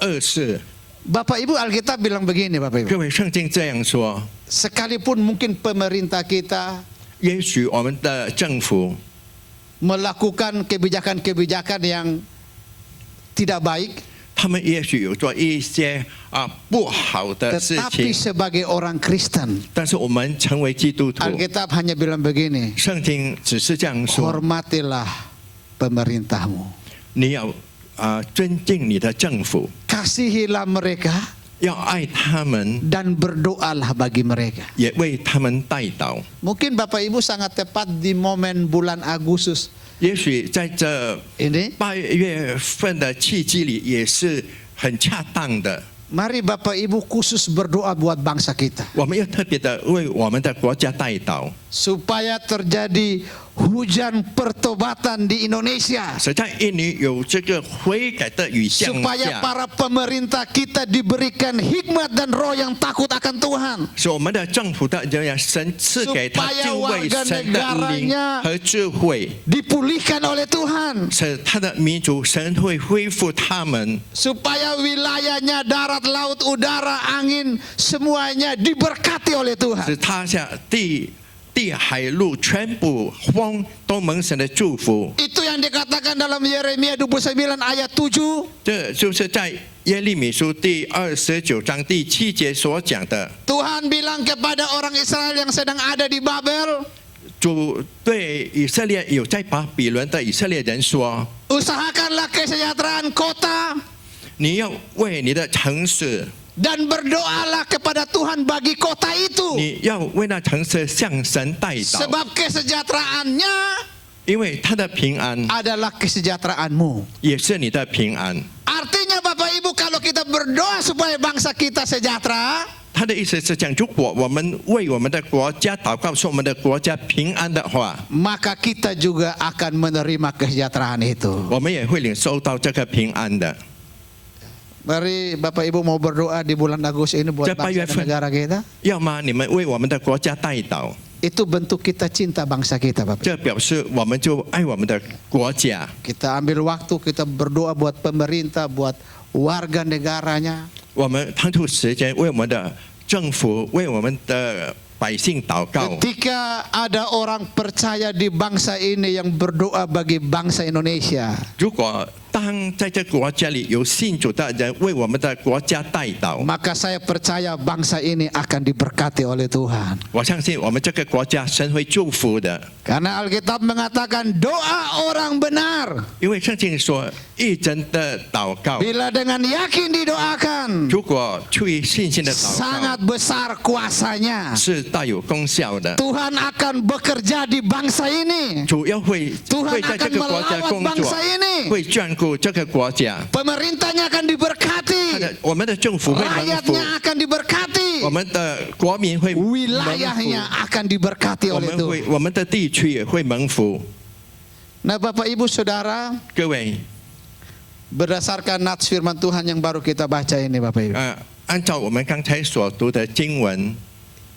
恶事， Bapak Ibu, Alkitab bilang begini Bapak Ibu. 各位圣经这样说： Sekalipun mungkin pemerintah kita 也许我们的政府 melakukan kebijakan-kebijakan yang tidak baik, 他们也许有做一些不好的事 tetapi 情， sebagai orang Kristen, 但是我们成为基督徒， Alkitab hanya bilang begini, 圣经只是这样说： hormatilah pemerintahmu, 你要尊敬你的政府， kasihilah mereka 要爱他们， dan berdoalah bagi mereka. 也为他们代祷。 Mungkin Bapak Ibu sangat tepat di momen bulan Agustus 也许在这 ini. 8月份的契机里，也是很恰当的。 Mari Bapak Ibu khusus berdoa buat bangsa kita, 我们要特别的为我们的国家代祷， supaya terjadi hujan pertobatan di Indonesia, 使在印尼有这个悔改的雨降 supaya 下， para pemerintah kita diberikan hikmat dan roh yang takut akan Tuhan, 使我们的政府的人员神赐给他 supaya 敬畏神的灵 warga 和智慧， dipulihkan oleh Tuhan, 使他的民族神会恢复他们， supaya wilayahnya darat, laut, udara, angin semuanya diberkati oleh 使 Tuhan. 他下地海陆全部风都蒙神的祝福。 Itu yang dikatakan dalam Yeremia 29 ayat 7. 这就是在耶利米书第29章第7节所讲的， Tuhan bilang kepada orang Israel yang sedang ada di Babel, 主对以色列有在巴比伦的以色列人说， usahakanlah kesejahteraan kota 你要为你的城市， dan berdoalah kepada Tuhan bagi kota itu. 你要为那城市向神代祷， Sebab kesejahteraannya 因为他的平安 adalah kesejahteraanmu. 也是你的平安。 Artinya Bapak Ibu, kalau kita berdoa supaya bangsa kita sejahtera, 他的意思是讲，如果我们为我们的国家祷告，说我们的国家平安的话， maka kita juga akan menerima kesejahteraan itu. 我们也会领受到这个平安的。 Mari Bapak Ibu mau berdoa di bulan Agustus ini buat Siapa bangsa dan Yufan? negara kita. 要吗？你们为我们的国家代祷， Itu bentuk kita cinta bangsa kita, Bapak. 这表示我们就爱我们的国家。 Kita ambil waktu, kita berdoa buat pemerintah, buat warga negaranya. 我们腾出时间为我们的政府、为我们的百姓祷告。 Ketika ada orang percaya di bangsa ini yang berdoa bagi bangsa Indonesia, 如果当在这国家里有信主的人为我们的国家代祷， maka saya percaya bangsa ini akan diberkati oleh Tuhan. 我相信我们这个国家神会祝福的， Karena Alkitab mengatakan doa orang benar 因为圣经说一真的祷告， bila dengan yakin didoakan 如果出于信心的祷 sangat 告， besar kuasanya. 是大有功效的。 Tuhan akan bekerja di bangsa ini. 主要会 Tuhan 在这个国家 akan 工 melawat 作 bangsa，ini. 会眷顾这个国家。 Pemerintahnya akan 他 diberkati. 的我们的政府会蒙福， Rakyatnya akan diberkati. 我们的国民会蒙福， Wilayahnya akan diberkati 我 oleh 们会 Tuhan. 我们的地区也会蒙福。 Nah Bapak Ibu Saudara, 各位， berdasarkan nats firman Tuhan yang baru kita baca ini Bapak Ibu, 按照我们刚才所读的经文，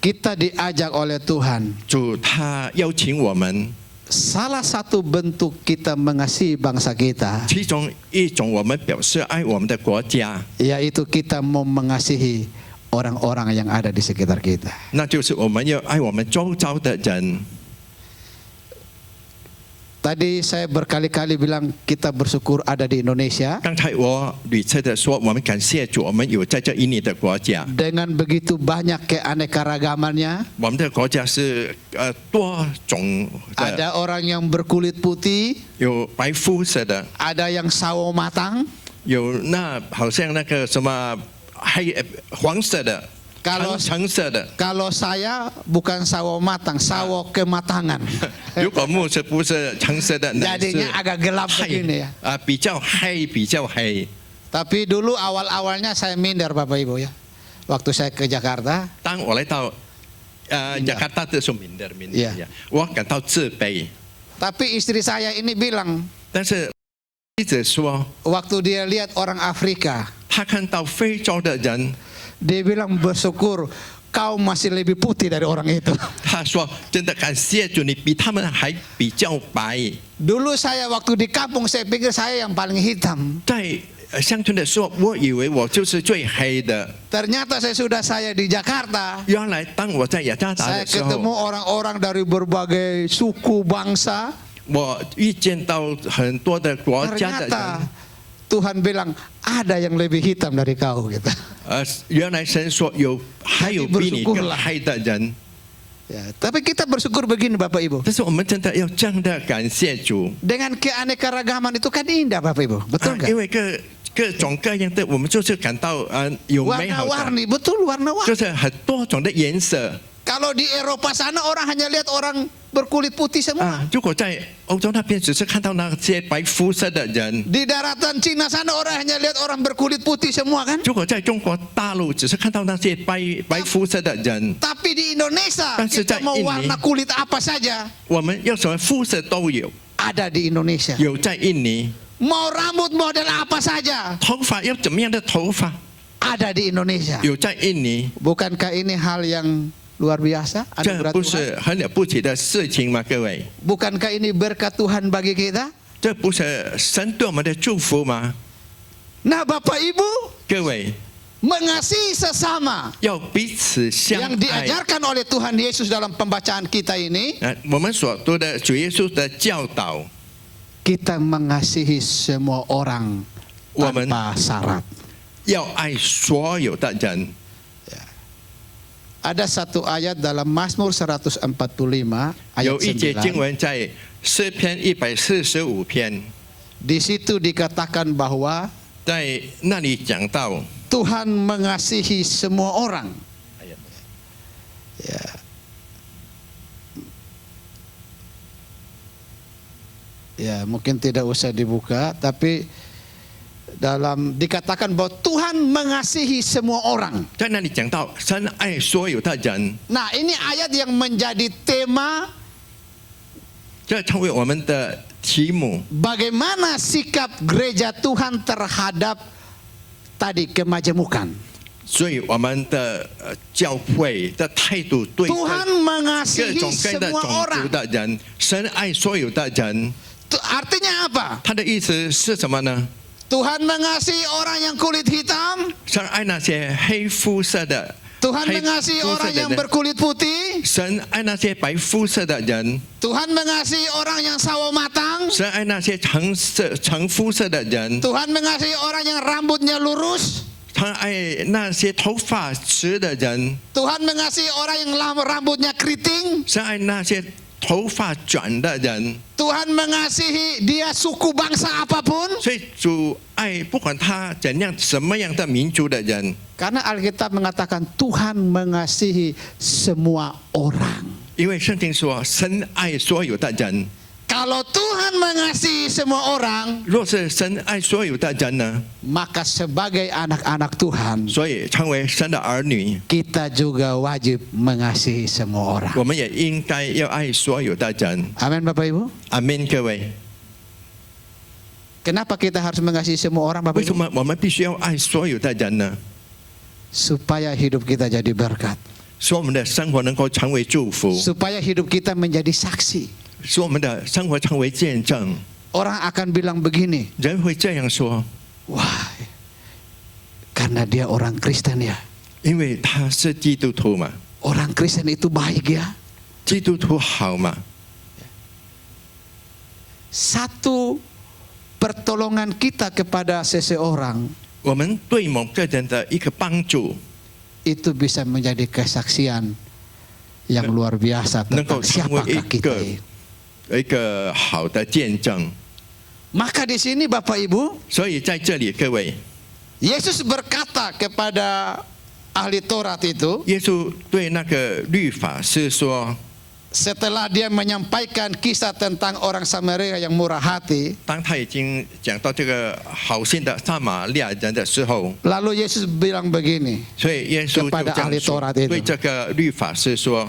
kita diajak oleh Tuhan. 主他邀请我们， Salah satu bentuk kita mengasihi bangsa kita, 其中一种我们表示爱我们的国家， yaitu kita mau mengasihi orang-orang yang ada di sekitar kita. 那就是我们要爱我们周遭的人。 Tadi saya berkali-kali bilang kita bersyukur ada di Indonesia. 刚才我屡次的说，我们感谢主，我们有在这一年的国家， Dengan begitu banyak keanekaragamannya, 我们的国家是多种的， ada orang yang berkulit putih, 有白肤色的， ada yang sawo matang. 有那好像那个什么黄色的， Kalau 橙色的。 kalau saya bukan sawo matang, sawo kematangan. 如果木是不是橙色的，那是 Jadinya agak gelap begini ya. 比较黑，比较黑。 Tapi dulu awal-awalnya saya minder Bapak Ibu ya. Waktu saya ke Jakarta, 当我来到雅加达的时候，明的， Yeah. 我感到自卑。 tapi istri saya ini bilang, 但是一直说， waktu dia lihat orang Afrika, 他看到非洲的人， dia bilang bersyukur kau masih lebih putih dari orang itu. 他说真的感谢主，你比他们还比较白。 Dulu saya waktu di kampung saya pikir saya yang paling hitam. 在乡村的时候，我以为我就是最黑的。 Ternyata saya di Jakarta, 原来当我在雅加达 saya 的时 ketemu 候， orang-orang dari berbagai suku bangsa. 我遇见到很多的国家的 Ternyata 人。 Tuhan bilang ada yang lebih hitam dari kau gitu. 原来神说还有比你更黑的人。 Ya, tapi kita bersyukur begini Bapak Ibu. 但是我们真的要真的感谢主， Dengan keanekaragaman itu kan indah Bapak Ibu, betul 因 nggak? 为各种各样的，我们就是感到有美好的， Warna-warni, betul 就 warna-warni. 是很多种的颜色。 Kalau di Eropa sana orang hanya lihat orang berkulit putih semua. 如果在欧洲那边只是看到那些白肤色的人， Di daratan Cina sana orang hanya lihat orang berkulit putih semua kan? 如果在中国大陆只是看到那些白肤色的人， Tapi di Indonesia 但是在 kita mau 印尼 warna kulit apa saja 我们要什么肤色都有， ada di Indonesia. 有在印尼。 Mau rambut model apa saja 头发要怎么样的头发， ada di Indonesia. 有在印尼， Bukankah ini hal yang luar biasa? 这 Anugerah 不 Tuhan? 是很了不起的事情吗？各位， Bukankah ini berkat Tuhan bagi kita? 这不是神对我们的祝福吗？ Nah Bapak Ibu, 各位 mengasihi sesama 要彼此相 yang 爱。 diajarkan oleh Tuhan Yesus dalam pembacaan kita ini, 我们所读的主耶稣的教导， kita mengasihi semua orang Woman. tanpa syarat. 要爱所有的人。 Ada satu ayat dalam Mazmur 145 ayat 有一节经 9. 文在诗篇145篇， Di situ dikatakan bahwa 在那里讲到 Tuhan mengasihi semua orang. Ya. Ya, mungkin tidak usah dibuka, tapi dalam dikatakan bahwa Tuhan mengasihi semua orang. 在那里讲到神爱所有的人， Nah, ini ayat yang menjadi tema 这成为我们的题目。 bagaimana sikap gereja Tuhan terhadap tadi kemajemukan. 所以我们的教会的态度对 Tuhan 各 mengasihi 种各样的 semua 种族 orang. 的人，神爱所有的人。 Artinya apa? 他的意思是什么呢？ Tuhan mengasihi orang yang kulit hitam. 神爱那些黑肤色的， Tuhan 黑 mengasihi 肤色 orang 的 yang 人。 berkulit putih. 神爱那些白肤色的人， Tuhan mengasihi orang yang sawo matang. 神爱那些橙肤色的人， Tuhan mengasihi orang yang rambutnya lurus. 他爱那些头发直的人， Tuhan mengasihi orang yang rambutnya keriting. 神爱那些头发卷的人。 Tuhan mengasihi dia suku bangsa apapun. 所以主爱不管他怎样什么样的民族的人， Karena Alkitab mengatakan Tuhan mengasihi semua orang. 因为圣经说神爱所有的人。 Kalau Tuhan mengasihi semua orang, 若是神爱所有的人呢， maka sebagai anak-anak Tuhan, 所以成为神的儿女， kita juga wajib mengasihi semua orang. 我们也应该要爱所有的人。 Amin Bapak Ibu. 阿门，各位。 Kenapa kita harus mengasihi semua orang Bapak 为什 Ibu? 么我们必须要爱所有的人呢？ Supaya hidup kita jadi berkat. 使我们的生活能够成为祝福， Supaya hidup kita menjadi saksi. 使我们的生活成为见证。 Orang akan bilang begini, 人会这样说， wah, karena dia orang Kristen ya. 因为他是基督徒嘛， Orang Kristen itu baik ya. 基督徒好嘛。 Satu pertolongan kita kepada seseorang 我们对某个人的一个帮助， itu bisa menjadi kesaksian yang luar biasa tentang siapakah kita. 一个好的见证。 Maka di sini Bapak Ibu, 所以在这里，各位， Yesus berkata kepada ahli Taurat itu, 耶稣对那个律法师说， setelah dia menyampaikan kisah tentang orang Samaria yang murah hati, 当他已经讲到这个好心的撒玛利亚人的时候， lalu Yesus bilang begini, 所以耶稣就 Kepada 这样 ahli 说 Taurat itu 对这个律法师说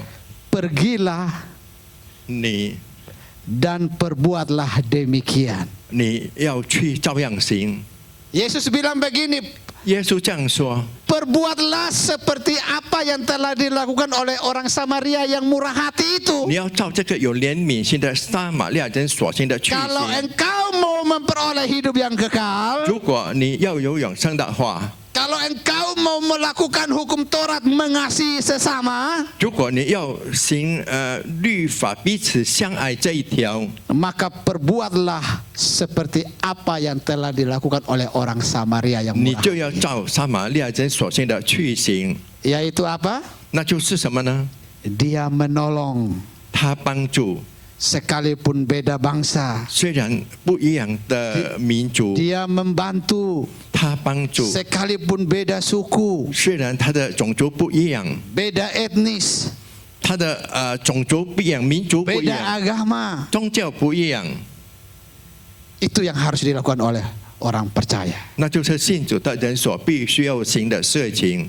pergilah 你 dan perbuatlah demikian. 你要去照样行。 Yesus bilang begini, 耶稣这样说， perbuatlah seperti apa yang telah dilakukan oleh orang Samaria yang murah hati itu. 你要照这个有怜悯心的撒玛利亚人所行的去 Kalau 行。 engkau mau memperoleh hidup yang kekal, 如果你要有永生的话， kalau engkau mau melakukan hukum Taurat mengasihi sesama, 如果你要行律法彼此相爱这一条， maka perbuatlah seperti apa yang telah dilakukan oleh orang Samaria yang 你 murah. 就要照撒玛利亚人所行的去行。 Yaitu apa? 那就是什么呢？ Dia menolong 他帮助， sekalipun beda bangsa. 虽然不一样的民族， Dia membantu 他帮助， sekalipun beda suku, 虽然他的种族不一样， beda etnis, 他的种族不一样，民族不一 beda 样， agama. 宗教不一样， Itu yang harus dilakukan oleh orang percaya. 那就是信主的人所必须要行的事情。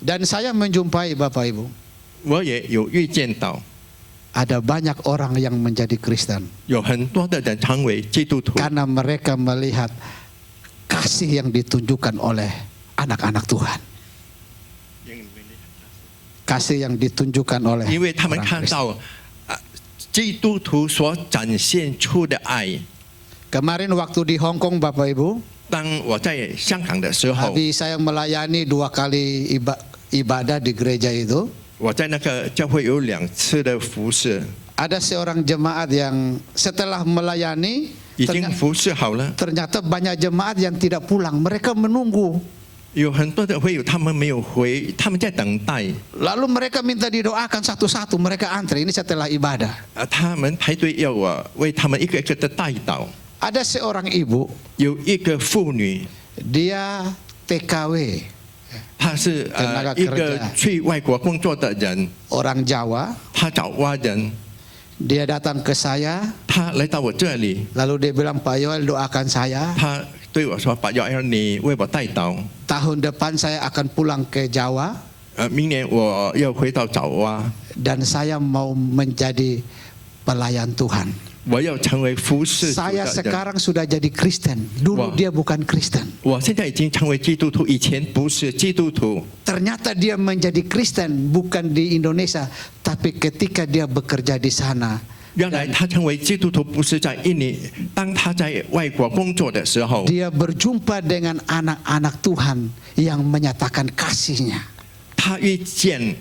Dan saya menjumpai Bapak Ibu, 我也有预见到， ada banyak orang yang menjadi Kristen 有很多的人成为基督徒， karena mereka melihat kasih yang ditunjukkan oleh anak-anak Tuhan. Kasih yang ditunjukkan oleh 因为他们 orang 看 Kristen. 到基督徒所展现出的爱。 Kemarin waktu di Hong Kong Bapak Ibu, 当我在香港的时候， habis saya melayani 2 kali ibadah di gereja itu, 我在那个教会有2次的服侍， ada seorang jemaat yang setelah melayani 已经服侍好了， ternyata banyak jemaat yang tidak pulang. Mereka menunggu 有很多的会友他们没有回，他们在等待。 Lalu mereka minta didoakan satu-satu, mereka antri, ini setelah ibadah. 他们排队要我为他们一个一个的带祷。 Ada seorang ibu, 有一个妇女， dia TKW, 她是tenaga 一个 kerja 去外国工作的人， orang Jawa. 她找蛙人， Dia datang ke saya, 她来到我这里， lalu dia bilang, Pak Yoel doakan saya. 她对我说：“把要你为我带祷。 Tahun depan saya akan pulang ke Jawa 明年我要回到爪哇， dan saya mau menjadi pelayan Tuhan. 我要成为服侍主 Saya 的人。 sekarang sudah jadi Kristen. Dulu Wah. dia bukan Kristen. 我现在已经成为基督徒，以前不是基督徒。 Ternyata dia menjadi Kristen bukan di Indonesia, tapi ketika dia bekerja di sana. 原来他成为基督徒不是在印尼，当他在外国工作的时候， Dia berjumpa dengan anak-anak Tuhan yang menyatakan kasihnya. 他遇见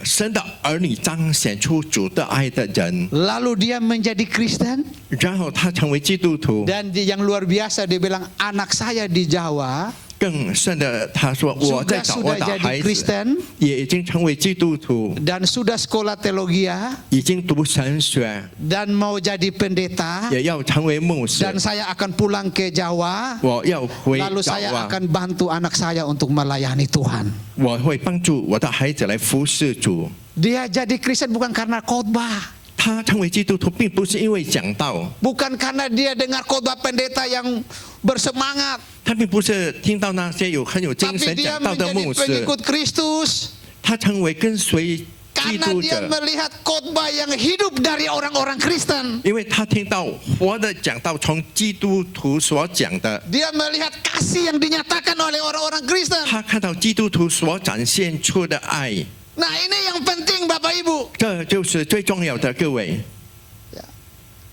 神的儿女彰显出主的爱的人， Lalu dia menjadi Kristen 然后他成为基督徒。 dan yang luar biasa dia bilang anak saya di Jawa 更甚的，他说我在 juga 找我 sudah 的 jadi 孩子 Kristen 也已经成为基督徒， dan sudah sekolah teologia 已经读神学， dan mau jadi pendeta 也要成为牧师。 dan saya akan pulang ke Jawa 我要回 lalu 爪 saya 哇， akan bantu anak saya untuk melayani Tuhan. 我会帮助我的孩子来服侍主。 Dia jadi Kristen bukan karena khotbah, 他成为基督徒，并不是因为讲道， bukan karena dia dengar khotbah pendeta yang bersemangat, 他并不是听到那些很有精 tapi 神 dia 讲道的 menjadi 牧师， pengikut Kristus 他成为跟随基 karena 督 dia 者， melihat khotbah yang hidup dari orang-orang Kristen. 因为他听到活的讲道从基督徒所讲的， Dia melihat kasih yang dinyatakan oleh orang-orang Kristen. 他看到基督徒所展现出的爱， Nah ini yang penting Bapak Ibu. 这就是最重要的，各位。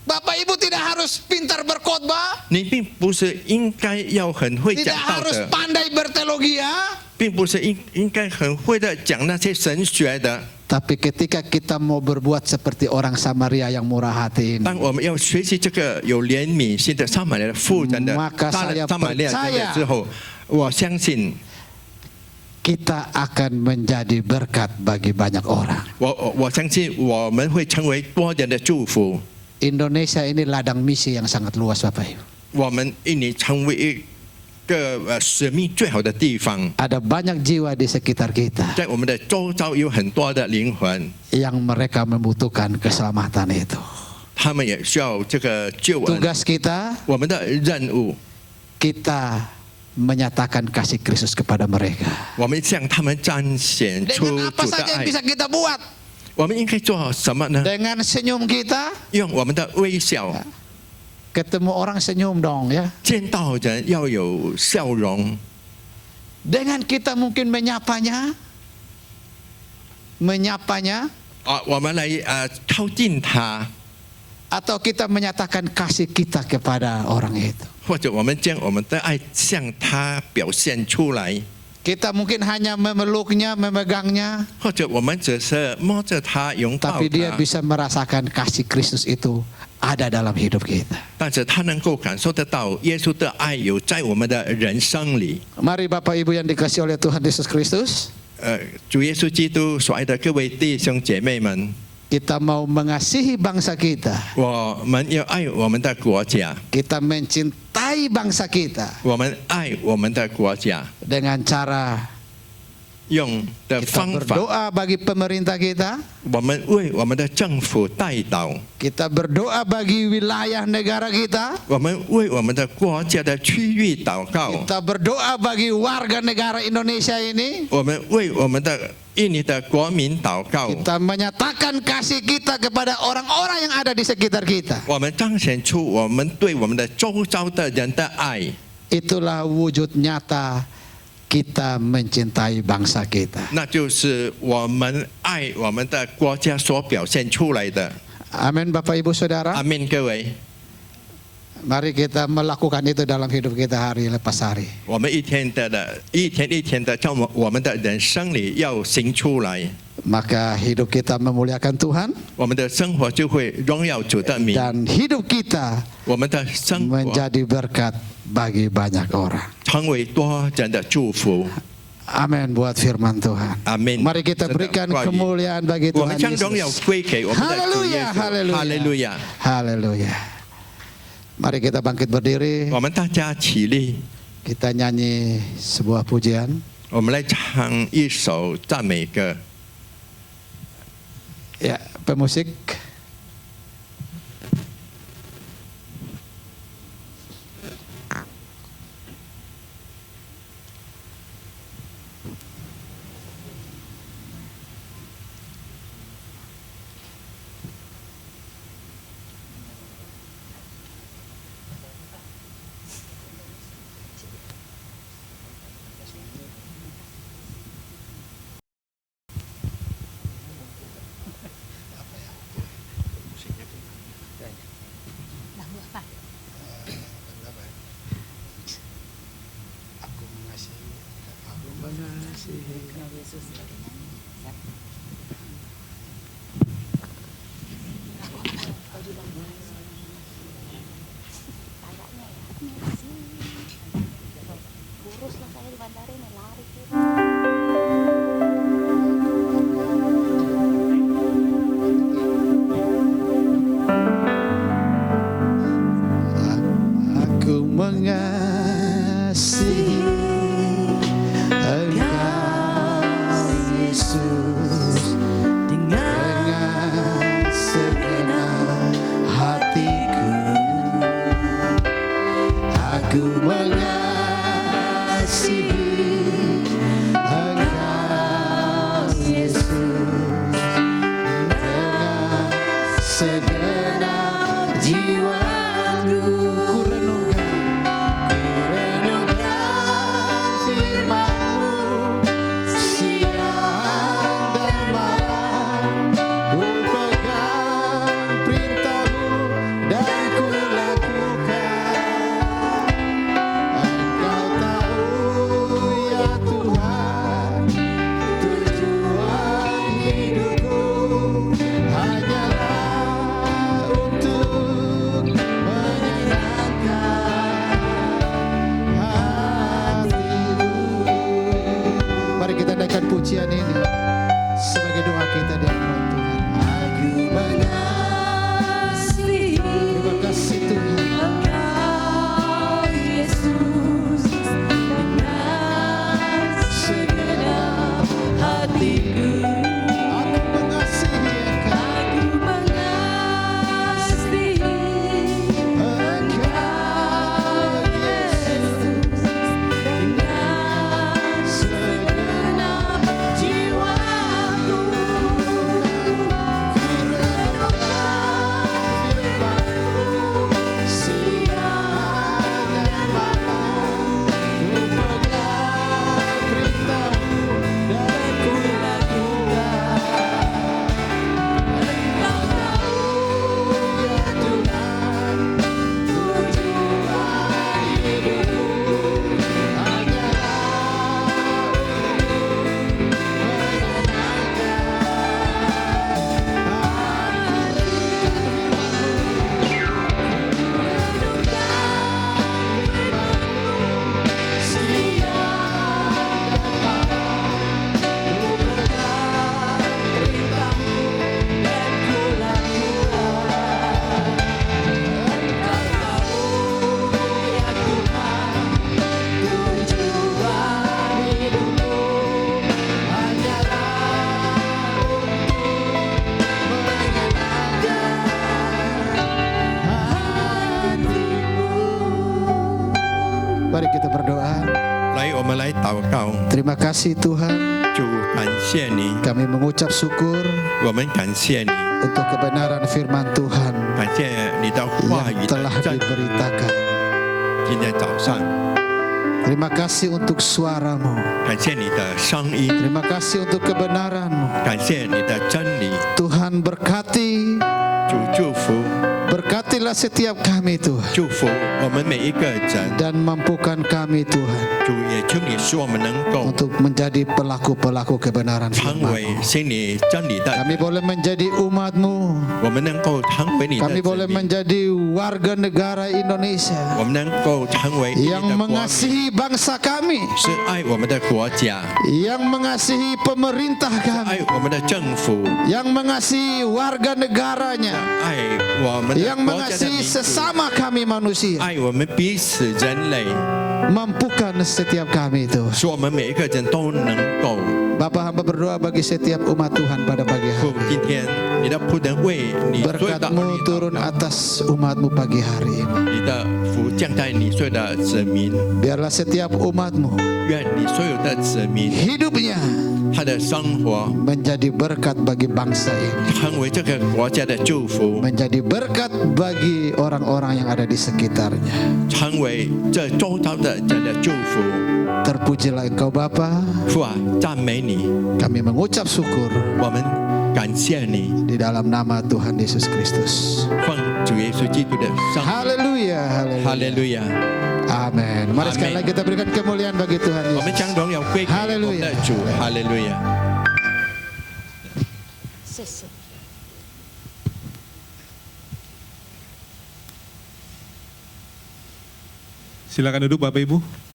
Bapak Ibu tidak harus pintar berkhotbah, 你并不是应该要很会 tidak 讲道 harus 的， pandai berteologia. 并不是应该很会的讲那些神学的。 Tapi ketika kita mau berbuat seperti orang Samaria yang murah hati ini, 当我们要学习这个有怜悯心的撒玛利亚妇人的 Maka saya 撒玛利亚人的之后，我相信 kita akan menjadi berkat bagi banyak orang. 我相信我们会成为多人的祝福。 Indonesia ini ladang misi yang sangat luas Bapak Ibu. 我们印尼成为一个使命最好的地方， Ada banyak jiwa di sekitar kita 在我们的周遭有很多的灵魂， yang mereka membutuhkan keselamatan itu. 他们也需要这个救恩。 Tugas kita, 我们的任务， kita menyatakan kasih Kristus kepada mereka. 我们向他们彰显出 Dengan apa 主的 saja 爱 yang。bisa kita buat? 我们应该做什么呢？ Dengan senyum kita, 用我们的微笑， ketemu orang senyum dong ya. 见到人要有笑容。 Dengan kita mungkin menyapanya, 我们来靠近他， atau kita menyatakan kasih kita kepada orang itu. 或者我们将我们的爱向他表现出来， Kita mungkin hanya memeluknya, memegangnya, 或者我们只是摸着他拥抱 tapi dia 他， bisa merasakan kasih Kristus itu ada dalam hidup kita. 但是他能够感受得到耶稣的爱有在我们的人生里。 Mari Bapak Ibu yang dikasihi oleh Tuhan Yesus Kristus, 主耶稣基督所爱的各位弟兄姐妹们， kita mau mengasihi bangsa kita. 我们要爱我们的国家， Kita mencintai bangsa kita 我们爱我们的国家， dengan cara 用的 kita 方法， berdoa bagi pemerintah kita, 我们为我们的政府代祷， kita berdoa bagi wilayah negara kita, 我们为我们的国家的区域祷告， kita berdoa bagi warga negara Indonesia ini, 我们为我们的印尼的国民祷告， kita menyatakan kasih kita kepada orang-orang yang ada di sekitar kita. 我们彰显出我们对我们的周遭的人的爱， Itulah wujud nyata kita mencintai bangsa kita. 那就是我们爱我们的国家所表现出来的。 Amin Bapak Ibu 阿 Saudara. 门，各位， Mari kita melakukan itu dalam hidup kita hari lepas hari. 我们一天一天的在我们的人生里要行出来， Maka hidup kita memuliakan Tuhan 我们的生活就会荣耀主的名， dan hidup kita 我们的生活 menjadi berkat bagi banyak orang. 成为多人的祝福。Amin buat firman Tuhan. Amin. Mari kita berikan kemuliaan bagi 我们 Tuhan 将荣耀 Yesus. 归给我们的主耶 Haleluya, 稣。 haleluya. 哈利路亚！ Haleluya. Mari kita bangkit berdiri. 我们大家起立， Kita nyanyi sebuah pujian. 我们来唱一首赞美歌。 Ya, pemusik. Aku mengasihi Engkau Yesus dengan segenap hatiku. Aku mengasihi Engkau Yesus dengan segenap jiwaku. Ku renungkan firman-Mu siang dan malam. Ku pegang perintah-Mu dan ku lakukan. Engkau tahu ya Tuhan, tujuan hidupku hanyalah untuk menyenangkan hati-Mu. Mari kita naikkan pujian ini sebagai doa kita di hadapan Tuhan. Aku mengasihi. Terima kasih Tuhan. Engkau Yesus dengan segenap hatiku. Aku mengasihi Engkau. Aku mengasihi Engkau Yesus dengan segenap jiwaku. Ku renungkan firman-Mu siang dan malam. Ku pegang perintah-Mu dan ku lakukan. Engkau tahu ya Tuhan, tujuan hidupku hanyalah untuk Mari kita berdoa. 来，我们来祷告。 Terima kasih Tuhan, 主，感谢你， kami mengucap syukur 我们感谢你， untuk kebenaran firman Tuhan 感谢你的话语 yang 的 telah 真理。 diberitakan. 今天早上， Terima kasih untuk suara-Mu. 感谢你的声音， Terima kasih untuk kebenaran-Mu. 感谢你的真理。 Tuhan berkati, 主祝福， berkatilah Berkatilah setiap kami Tuhan, 祝福我们每一个人。 dan mampukan kami Tuhan 主也求你使我们能够 untuk menjadi pelaku-pelaku kebenaran 成 firman-Mu. 为心里真理的 Kami 人， boleh menjadi umat-Mu, 我们能够成为你的 kami 子 boleh 民， menjadi warga negara Indonesia 我们能够成为你的 yang 国民， mengasihi bangsa kami, 是爱我们的国家， yang mengasihi pemerintah 是 kami, 爱我们的政府， yang mengasihi warga negaranya, 爱我们的 yang 国家的 mengasihi 民族， sesama kami manusia. 爱我们彼此人类， Mampukan setiap kami Tuhan. 使我们每一个人都能够。 Bapa, hamba berdoa bagi setiap umat Tuhan pada pagi 父 hari. 今天你的仆人为你所有的儿 Berkat-Mu 女祷 turun 告， atas umat-Mu pagi hari ini. 你的福降在你所有的子民， Biarlah setiap umat-Mu 愿你所有的子民 hidupnya 他的生活 menjadi berkat bagi bangsa ini, 成为这个国家的祝福， menjadi berkat bagi orang-orang yang ada di sekitarnya. 成为这周遭的人的祝福。 Terpujilah Engkau Bapa. 父啊，赞美你， Kami mengucap syukur 我们感谢你， di dalam nama Tuhan Yesus Kristus. 奉主耶稣基督的圣名， Haleluya, 哈利 haleluya. 路亚。 Amin. Mari sekali Amin. lagi kita berikan kemuliaan bagi Tuhan 我们 Yesus. 将荣耀归给我们的 Haleluya. 主，哈利路亚。 Silakan duduk Bapak Ibu.